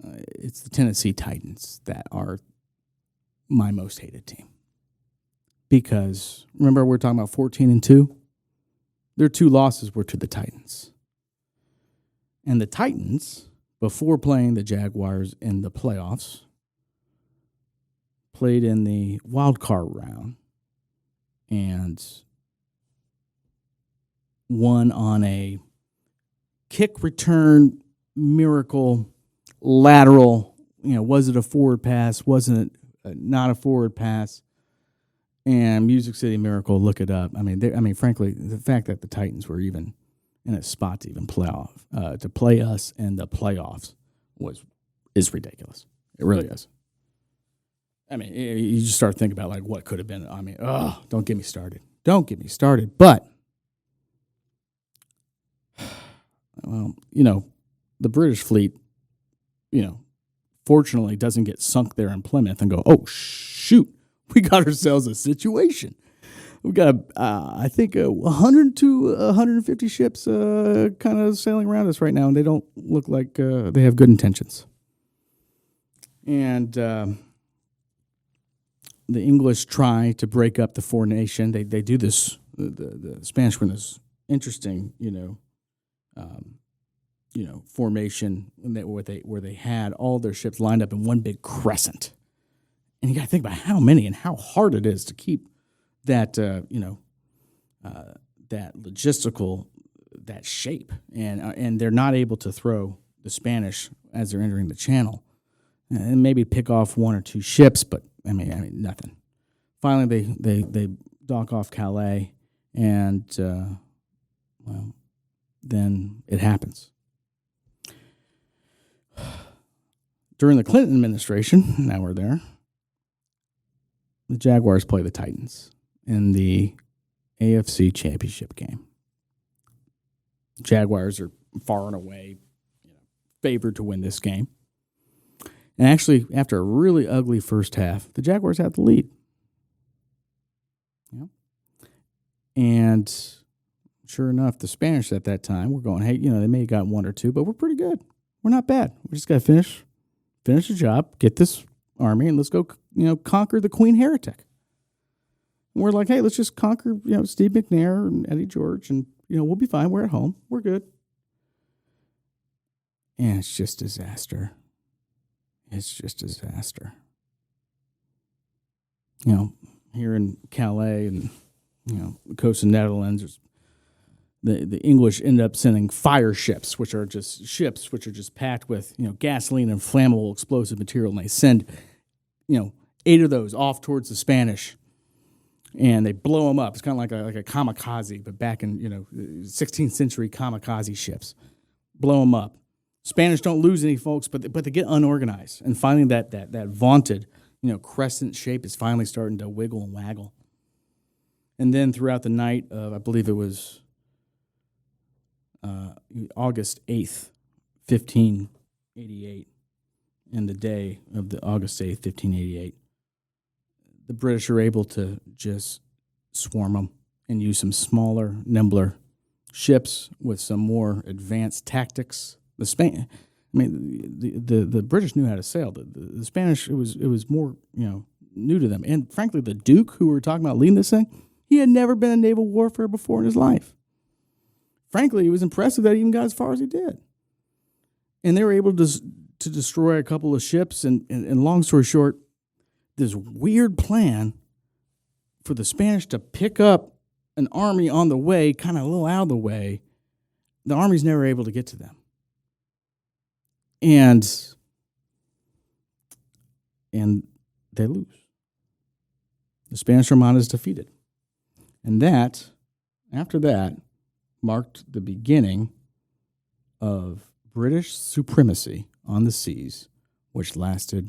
it's the Tennessee Titans that are my most hated team. Because, remember we're talking about 14-2? Their 2 losses were to the Titans. And the Titans, before playing the Jaguars in the playoffs, played in the wild card round and won on a kick return miracle lateral. Was it a forward pass? Wasn't it not a forward pass? And Music City Miracle, look it up. Frankly, the fact that the Titans were even in a spot to even to play us in the playoffs is ridiculous. It really is. You just start thinking about what could have been. Don't get me started. But, well, the British fleet, fortunately doesn't get sunk there in Plymouth and go, oh, shoot, we got ourselves a situation. We've got, I think, 100 to 150 ships kind of sailing around us right now, and they don't look like they have good intentions. And the English try to break up the formation. They do this. The Spanish were in this interesting, formation where they had all their ships lined up in one big crescent. And you got to think about how many and how hard it is to keep that that logistical, that shape, and they're not able to throw the Spanish as they're entering the channel, and maybe pick off 1 or 2 ships, but nothing. Finally, they dock off Calais, and then it happens. During the Clinton administration, now we're there, the Jaguars play the Titans in the AFC Championship game. Jaguars are far and away favored to win this game. And actually, after a really ugly first half, the Jaguars had the lead. Yeah. And sure enough, the Spanish at that time were going, hey, they may have gotten one or two, but we're pretty good. We're not bad. We just got to finish the job, get this army, and let's go, conquer the Queen Heretic. And we're like, hey, let's just conquer, Steve McNair and Eddie George, and, we'll be fine. We're at home. We're good. And it's just disaster. It's just disaster. Here in Calais and, the coast of the Netherlands, the English end up sending fire ships, which are just packed with, gasoline and flammable explosive material. And they send, 8 of those off towards the Spanish, and they blow them up. It's kind of like a kamikaze, but back in, 16th century kamikaze ships. Blow them up. Spanish don't lose any folks, but they get unorganized. And finally that vaunted, crescent shape is finally starting to wiggle and waggle. And then throughout the night of, I believe it was August 8th, 1588, and the day of the August 8th, 1588, the British are able to just swarm them and use some smaller, nimbler ships with some more advanced tactics. The British knew how to sail. The Spanish, it was more, new to them. And frankly, the Duke, who we were talking about leading this thing, he had never been in naval warfare before in his life. Frankly, it was impressive that he even got as far as he did. And they were able to destroy a couple of ships. And long story short, this weird plan for the Spanish to pick up an army on the way, kind of a little out of the way, the army's never able to get to them. And they lose. The Spanish Armada is defeated. And after that, marked the beginning of British supremacy on the seas, which lasted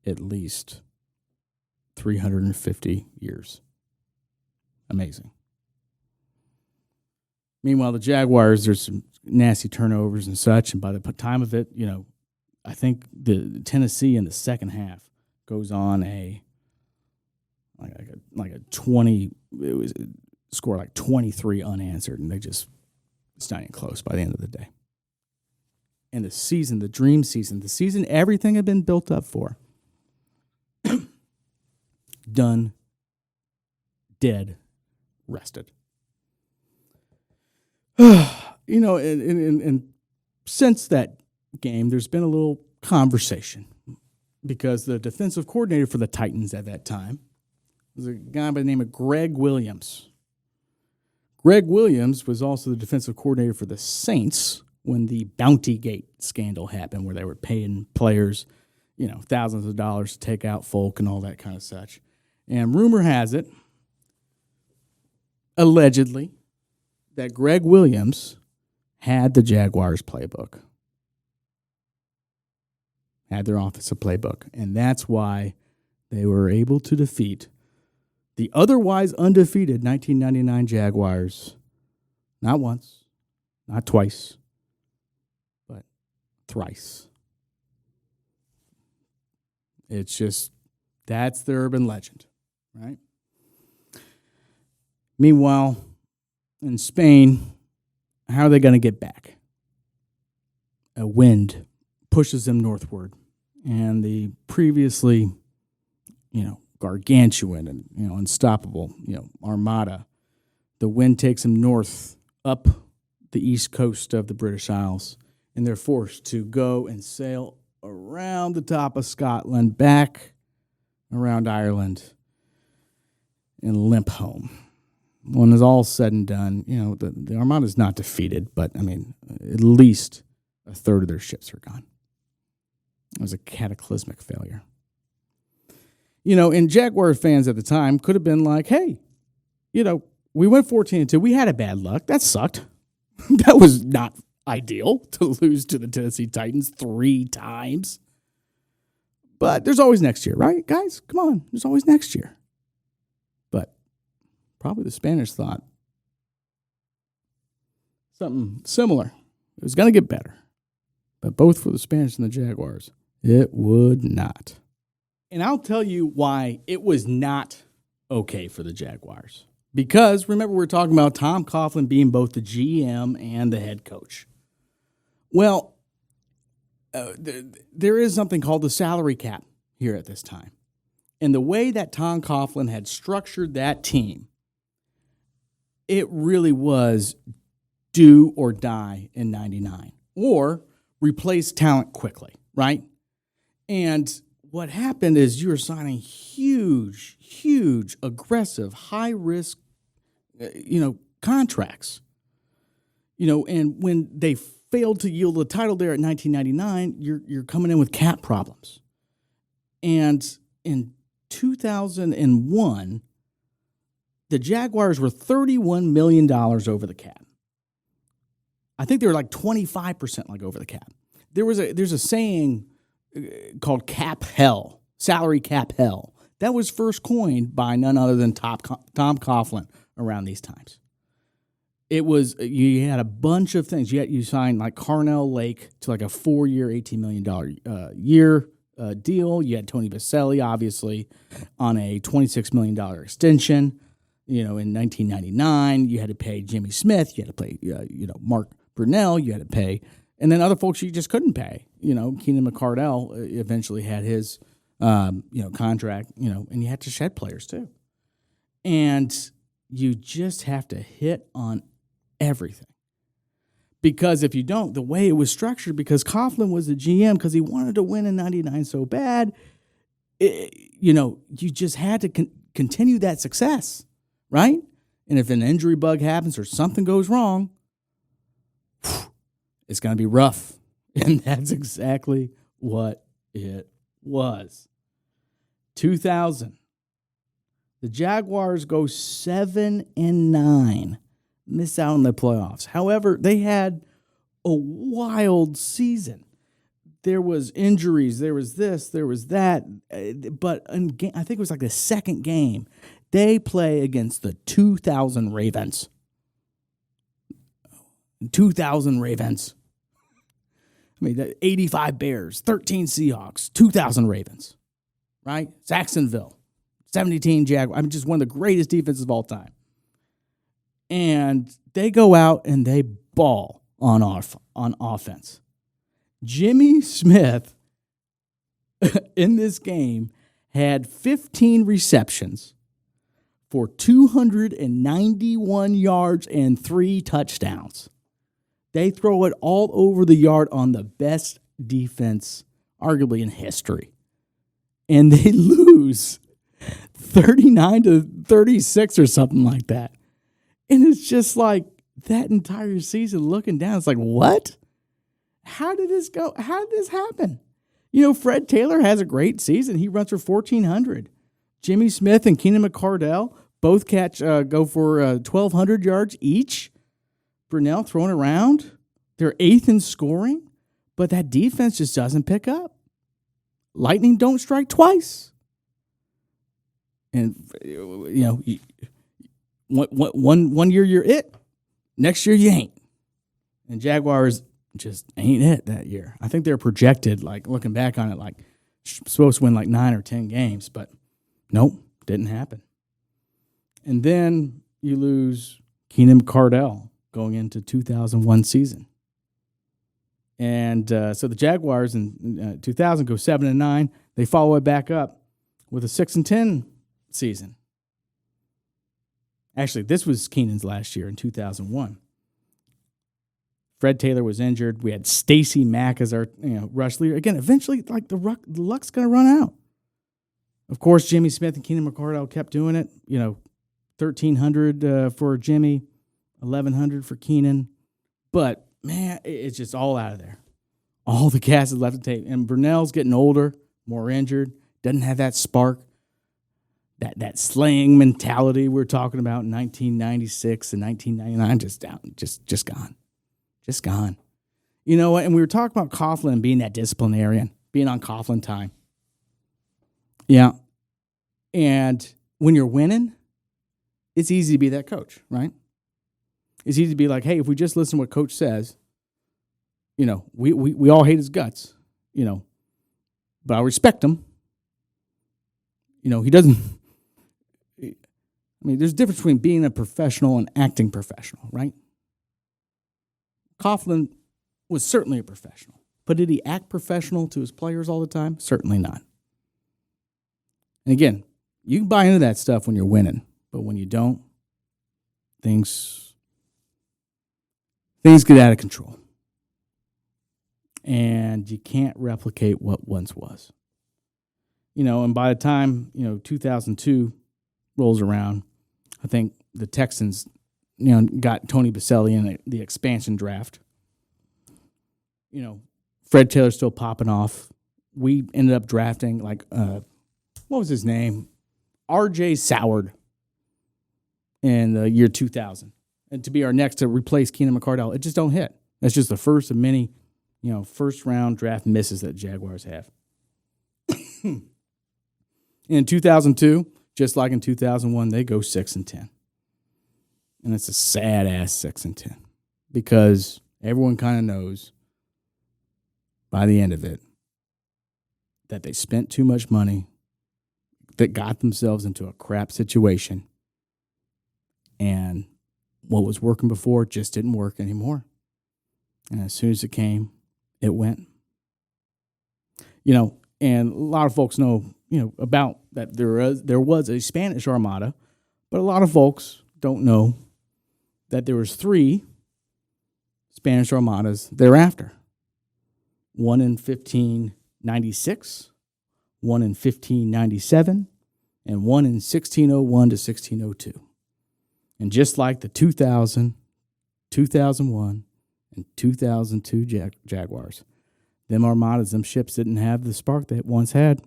at least 350 years. Amazing. Meanwhile, the Jaguars, there's some nasty turnovers and such, and by the time of it, I think the Tennessee in the second half goes on a 20. It was score like 23 unanswered, and it's not even close by the end of the day. And the season, the dream season, the season everything had been built up for, done, dead, rested. And since that game, there's been a little conversation because the defensive coordinator for the Titans at that time was a guy by the name of Greg Williams. Greg Williams was also the defensive coordinator for the Saints when the Bounty Gate scandal happened, where they were paying players, thousands of dollars to take out folk and all that kind of such. And rumor has it, allegedly, that Greg Williams had the Jaguars playbook, had their offensive playbook, and that's why they were able to defeat the otherwise undefeated 1999 Jaguars, not once, not twice, but thrice. It's just, that's the urban legend, right? Meanwhile, in Spain, how are they going to get back? A wind pushes them northward, and the previously, gargantuan and, unstoppable, Armada, the wind takes them north up the east coast of the British Isles, and they're forced to go and sail around the top of Scotland, back around Ireland, and limp home. When it's all said and done, the Armada is not defeated, but, at least a third of their ships are gone. It was a cataclysmic failure. And Jaguar fans at the time could have been like, hey, we went 14-2. We had a bad luck. That sucked. That was not ideal to lose to the Tennessee Titans 3 times. But there's always next year, right, guys? Come on. There's always next year. But probably the Spanish thought something similar. It was going to get better. But both for the Spanish and the Jaguars, it would not. And I'll tell you why it was not okay for the Jaguars. Because, remember, we're talking about Tom Coughlin being both the GM and the head coach. Well, there is something called the salary cap here at this time. And the way that Tom Coughlin had structured that team, it really was do or die in 99. Or replace talent quickly, right? And what happened is you were signing huge, aggressive, high-risk, contracts. And when they failed to yield the title there at 1999, you're coming in with cap problems. And in 2001, the Jaguars were $31 million over the cap. I think they were like 25% over the cap. There's a saying called cap hell, salary cap hell. That was first coined by none other than Tom Coughlin around these times. It was, you had a bunch of things. You signed like Carnell Lake to like a 4-year, $18 million year deal. You had Tony Baselli, obviously, on a $26 million extension. In 1999, you had to pay Jimmy Smith. You had to pay, Mark Brunell. You had to pay. And then other folks you just couldn't pay. Keenan McCardell eventually had his, contract, and you had to shed players too. And you just have to hit on everything. Because if you don't, the way it was structured, because Coughlin was the GM, because he wanted to win in 99 so bad, you just had to continue that success, right? And if an injury bug happens or something goes wrong, it's going to be rough. And that's exactly what it was. 2000. The Jaguars go 7-9, miss out on the playoffs. However, they had a wild season. There was injuries, there was this, there was that. But I think it was like the second game, they play against the 2000 Ravens. 2000 Ravens. I mean, 85 Bears, 13 Seahawks, 2,000 Ravens, right? Jacksonville, 17 Jaguars. I mean, just one of the greatest defenses of all time. And they go out and they ball on offense. Jimmy Smith in this game had 15 receptions for 291 yards and 3 touchdowns. They throw it all over the yard on the best defense, arguably in history. And they lose 39-36 or something like that. And it's just like that entire season looking down, it's like, what? How did this go? How did this happen? Fred Taylor has a great season. He runs for 1,400. Jimmy Smith and Keenan McCardell both go for 1,200 yards each. Brunell throwing around. They're 8th in scoring, but that defense just doesn't pick up. Lightning don't strike twice. And, one year you're it, next year you ain't. And Jaguars just ain't it that year. I think they're projected, like looking back on it, like supposed to win like 9 or 10 games, but nope, didn't happen. And then you lose Keenan McCardell going into 2001 season. And so the Jaguars in 2000 go 7-9. They follow it back up with a 6-10 season. Actually, this was Keenan's last year in 2001. Fred Taylor was injured. We had Stacey Mack as our rush leader. Again, eventually, like the luck's going to run out. Of course, Jimmy Smith and Keenan McCardell kept doing it. 1,300 for Jimmy, 1,100 for Keenan. But, man, it's just all out of there. All the gas is left to take. And Brunell's getting older, more injured, doesn't have that spark, that slaying mentality we were talking about in 1996 and 1999, just gone. just gone. You know what? And we were talking about Coughlin being that disciplinarian, being on Coughlin time. Yeah. And when you're winning, it's easy to be that coach, right? It's easy to be like, hey, if we just listen to what coach says, you know, we all hate his guts, you know, but I respect him. You know, he doesn't, I mean, there's a difference between being a professional and acting professional, right? Coughlin was certainly a professional, but did he act professional to his players all the time? Certainly not. And again, you can buy into that stuff when you're winning, but when you don't, things get out of control. And you can't replicate what once was. You know, and by the time, 2002 rolls around, I think the Texans, got Tony Baselli in the expansion draft. You know, Fred Taylor's still popping off. We ended up drafting, what was his name? R.J. Soward in the year 2000. And to be our next to replace Keenan McCardell, it just don't hit. That's just the first of many, first-round draft misses that Jaguars have. In 2002, just like in 2001, they go 6-10. And it's a sad-ass 6-10 because everyone kind of knows by the end of it that they spent too much money, that got themselves into a crap situation, and what was working before just didn't work anymore. And as soon as it came, it went. And a lot of folks know, about that there was a Spanish Armada, but a lot of folks don't know that there was 3 Spanish Armadas thereafter. One in 1596, one in 1597, and one in 1601 to 1602. And just like the 2000, 2001, and 2002 Jaguars, them Armadas, them ships didn't have the spark they once had.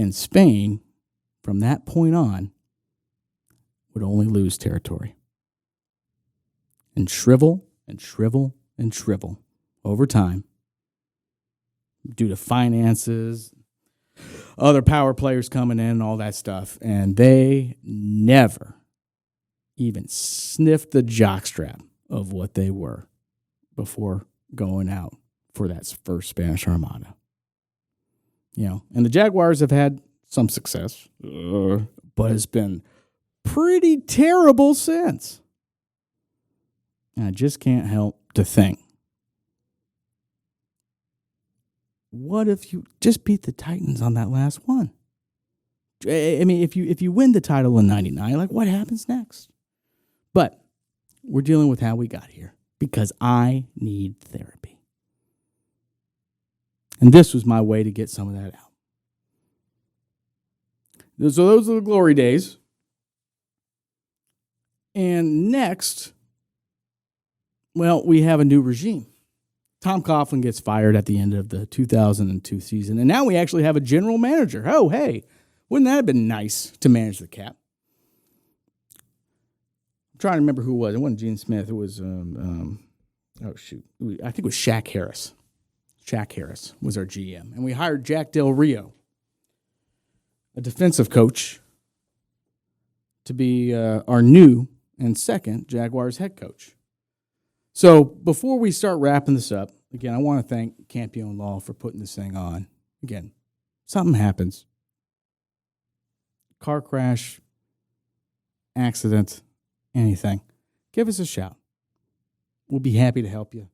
And Spain, from that point on, would only lose territory. And shrivel and shrivel and shrivel over time due to finances, other power players coming in and all that stuff. And they never even sniffed the jockstrap of what they were before going out for that first Spanish Armada. And the Jaguars have had some success, but it's been pretty terrible since. And I just can't help to think, what if you just beat the Titans on that last one? I mean, if you win the title in 99, what happens next? But we're dealing with how we got here because I need therapy. And this was my way to get some of that out. So those are the glory days. And next, we have a new regime. Tom Coughlin gets fired at the end of the 2002 season. And now we actually have a general manager. Oh, hey, wouldn't that have been nice to manage the cap? I'm trying to remember who it was. It wasn't Gene Smith. It was, I think it was Shaq Harris. Shaq Harris was our GM. And we hired Jack Del Rio, a defensive coach, to be our new and second Jaguars head coach. So before we start wrapping this up, again, I want to thank Campione Law for putting this thing on. Again, something happens. Car crash, accident, anything. Give us a shout. We'll be happy to help you.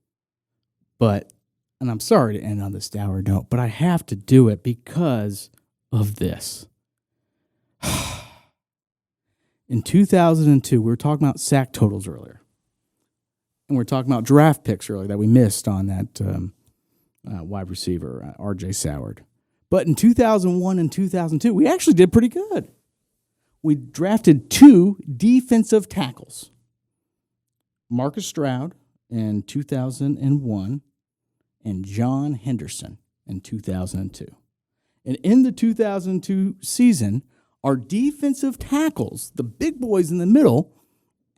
And I'm sorry to end on this dour note, but I have to do it because of this. In 2002, we were talking about sack totals earlier. And we're talking about draft picks earlier that we missed on that wide receiver, R.J. Soward. But in 2001 and 2002, we actually did pretty good. We drafted 2 defensive tackles. Marcus Stroud in 2001 and John Henderson in 2002. And in the 2002 season, our defensive tackles, the big boys in the middle,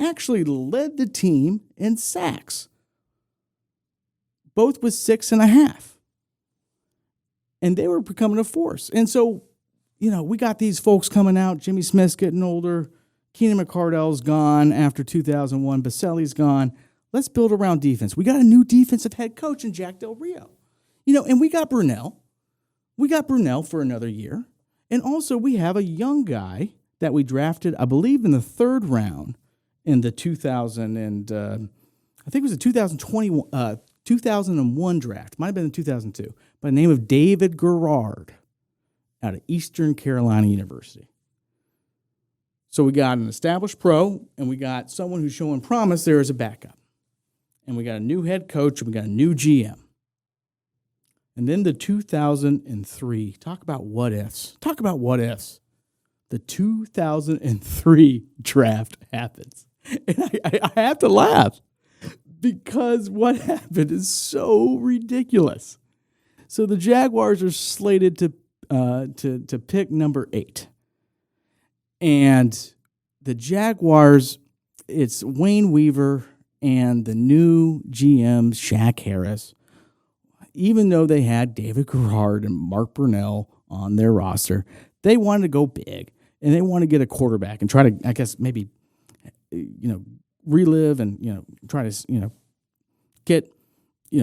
actually led the team in sacks, both with 6.5. And they were becoming a force. And so, we got these folks coming out. Jimmy Smith's getting older. Keenan McCardell's gone after 2001. Baselli's gone. Let's build around defense. We got a new defensive head coach in Jack Del Rio. And we got Brunell. We got Brunell for another year. And also we have a young guy that we drafted, I believe, in the 3rd round in the 2001 draft. Might have been in 2002. By the name of David Garrard out of Eastern Carolina University. So we got an established pro, and we got someone who's showing promise there as a backup. And we got a new head coach, and we got a new GM. And then the 2003, talk about what ifs. The 2003 draft happens. And I have to laugh because what happened is so ridiculous. So the Jaguars are slated to pick number 8. And the Jaguars, it's Wayne Weaver and the new GM, Shaq Harris. Even though they had David Garrard and Mark Brunell on their roster, they wanted to go big, and they want to get a quarterback and try to, I guess, maybe, relive and, try to, get,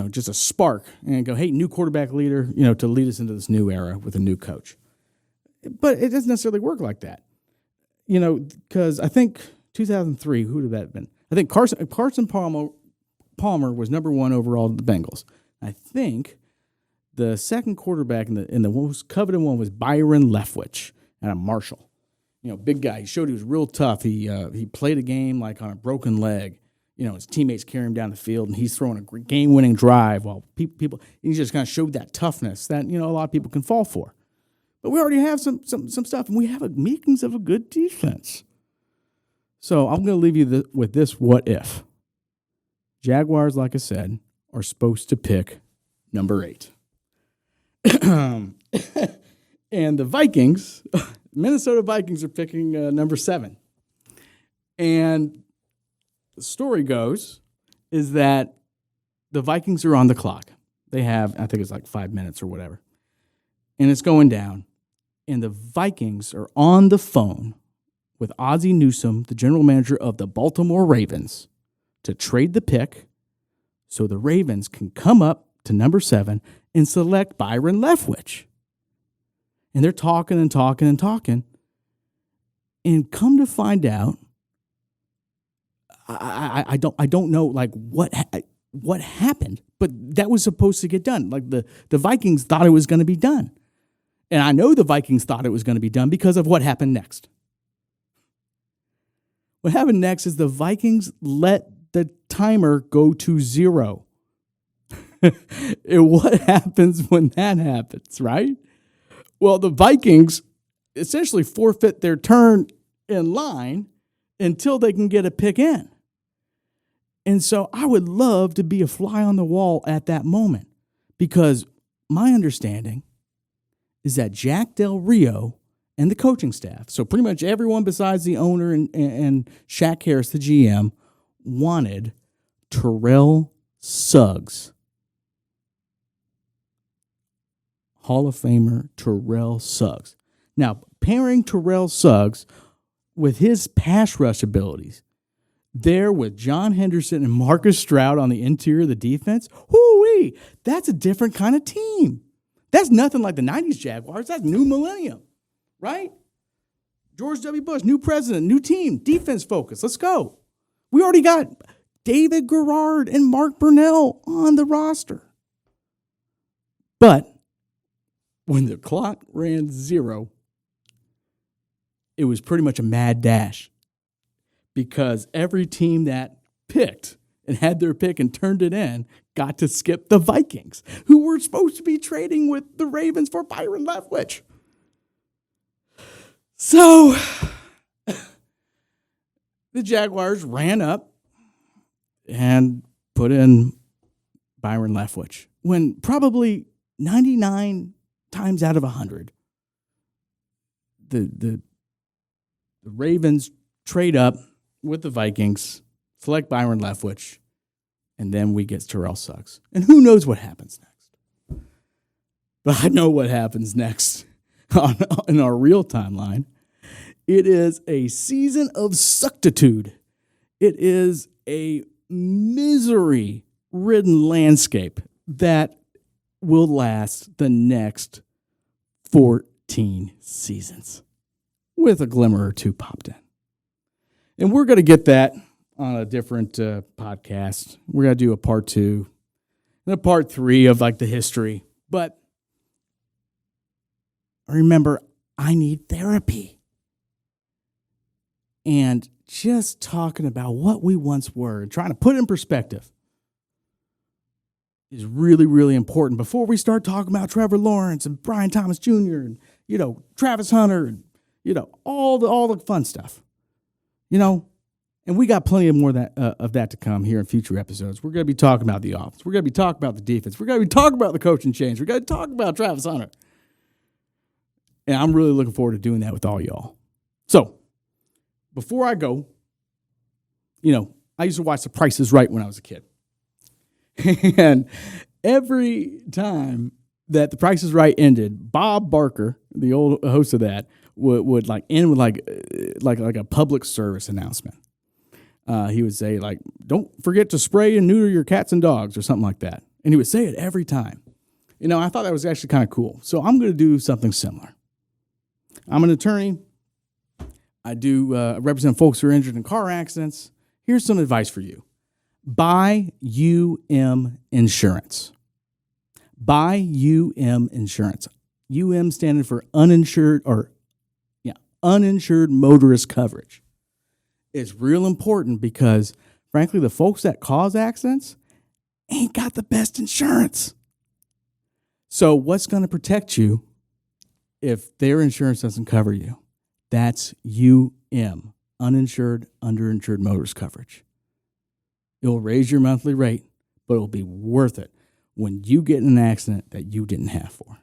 just a spark and go, hey, new quarterback leader, to lead us into this new era with a new coach. But it doesn't necessarily work like that, because I think 2003, who did that have been? I think Carson Palmer was number 1 overall to the Bengals. I think the second quarterback in the most coveted one was Byron Leftwich out of Marshall. Big guy. He showed he was real tough. He played a game like on a broken leg. His teammates carry him down the field, and he's throwing a game-winning drive while people. He just kind of showed that toughness that a lot of people can fall for. But we already have some stuff, and we have makings of a good defense. So I'm going to leave you with this: what if Jaguars, like I said, are supposed to pick number 8. And the Vikings, Minnesota Vikings, are picking number 7. And the story goes is that the Vikings are on the clock. They have, I think it's like 5 minutes or whatever. And it's going down. And the Vikings are on the phone with Ozzie Newsome, the general manager of the Baltimore Ravens, to trade the pick so the Ravens can come up to number 7 and select Byron Leftwich. And they're talking and talking and talking. And come to find out, I don't know like what happened, but that was supposed to get done. Like the Vikings thought it was going to be done. And I know the Vikings thought it was going to be done because of what happened next. What happened next is the Vikings let the timer go to 0. And what happens when that happens, right? Well, the Vikings essentially forfeit their turn in line until they can get a pick in. And so I would love to be a fly on the wall at that moment, because my understanding is that Jack Del Rio and the coaching staff, so pretty much everyone besides the owner and Shaq Harris, the GM, wanted Terrell Suggs. Hall of Famer Terrell Suggs. Now, pairing Terrell Suggs with his pass rush abilities, there with John Henderson and Marcus Stroud on the interior of the defense, whoo-wee, that's a different kind of team. That's nothing like the 90s Jaguars. That's new millennium, right? George W. Bush, new president, new team, defense focus. Let's go. We already got David Garrard and Mark Brunell on the roster. But when the clock ran 0, it was pretty much a mad dash, because every team that picked and had their pick and turned it in got to skip the Vikings, who were supposed to be trading with the Ravens for Byron Leftwich. So the Jaguars ran up and put in Byron Leftwich when probably 99 times out of 100, the Ravens trade up with the Vikings, select Byron Leftwich, and then we get Terrell Suggs. And who knows what happens next? But I know what happens next in our real timeline. It is a season of suctitude. It is a misery-ridden landscape that will last the next 14 seasons with a glimmer or two popped in. And we're going to get that on a different podcast. We're going to do a part 2 and a part 3 of like the history. But remember, I need therapy. And just talking about what we once were and trying to put it in perspective is really, really important before we start talking about Trevor Lawrence and Brian Thomas Jr. and, Travis Hunter and, all the fun stuff, and we got plenty of more of that to come here in future episodes. We're going to be talking about the offense. We're going to be talking about the defense. We're going to be talking about the coaching change. We're going to talk about Travis Hunter. And I'm really looking forward to doing that with all y'all. So before I go, I used to watch The Price is Right when I was a kid. And every time that The Price is Right ended, Bob Barker, the old host of that, would like end with like a public service announcement. He would say like, "Don't forget to spray and neuter your cats and dogs," or something like that. And he would say it every time. I thought that was actually kind of cool. So I'm going to do something similar. I'm an attorney. I do represent folks who are injured in car accidents. Here's some advice for you. Buy insurance. Buy insurance. Standing for uninsured motorist coverage. It's real important because, frankly, the folks that cause accidents ain't got the best insurance. So what's going to protect you if their insurance doesn't cover you? That's uninsured, underinsured motorist coverage. It'll raise your monthly rate, but it'll be worth it when you get in an accident that you didn't have for.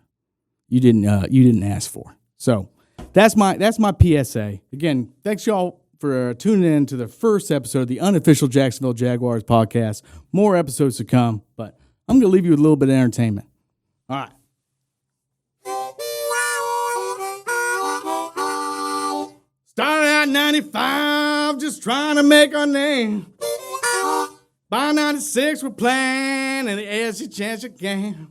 You didn't ask for. So that's my PSA. Again, thanks y'all for tuning in to the first episode of the Unofficial Jacksonville Jaguars Podcast. More episodes to come, but I'm going to leave you with a little bit of entertainment. All right. Started out 95, just trying to make our name. By 96, we're playing in the AFC Championship game.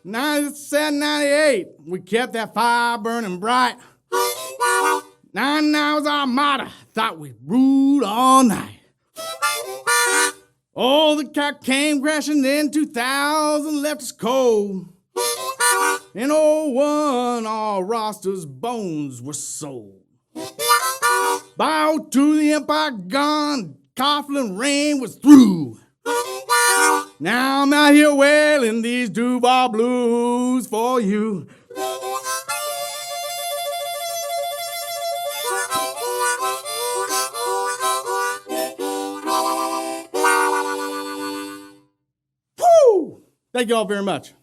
97, 98, we kept that fire burning bright. 99 was Armada, thought we ruled all night. Oh, the cat came crashing in 2000, left us cold. In 01, our roster's bones were sold. By 02, the Empire gone, Coughlin rain was through. Now I'm out here wailing these Duval blues for you. Woo! Thank you all very much.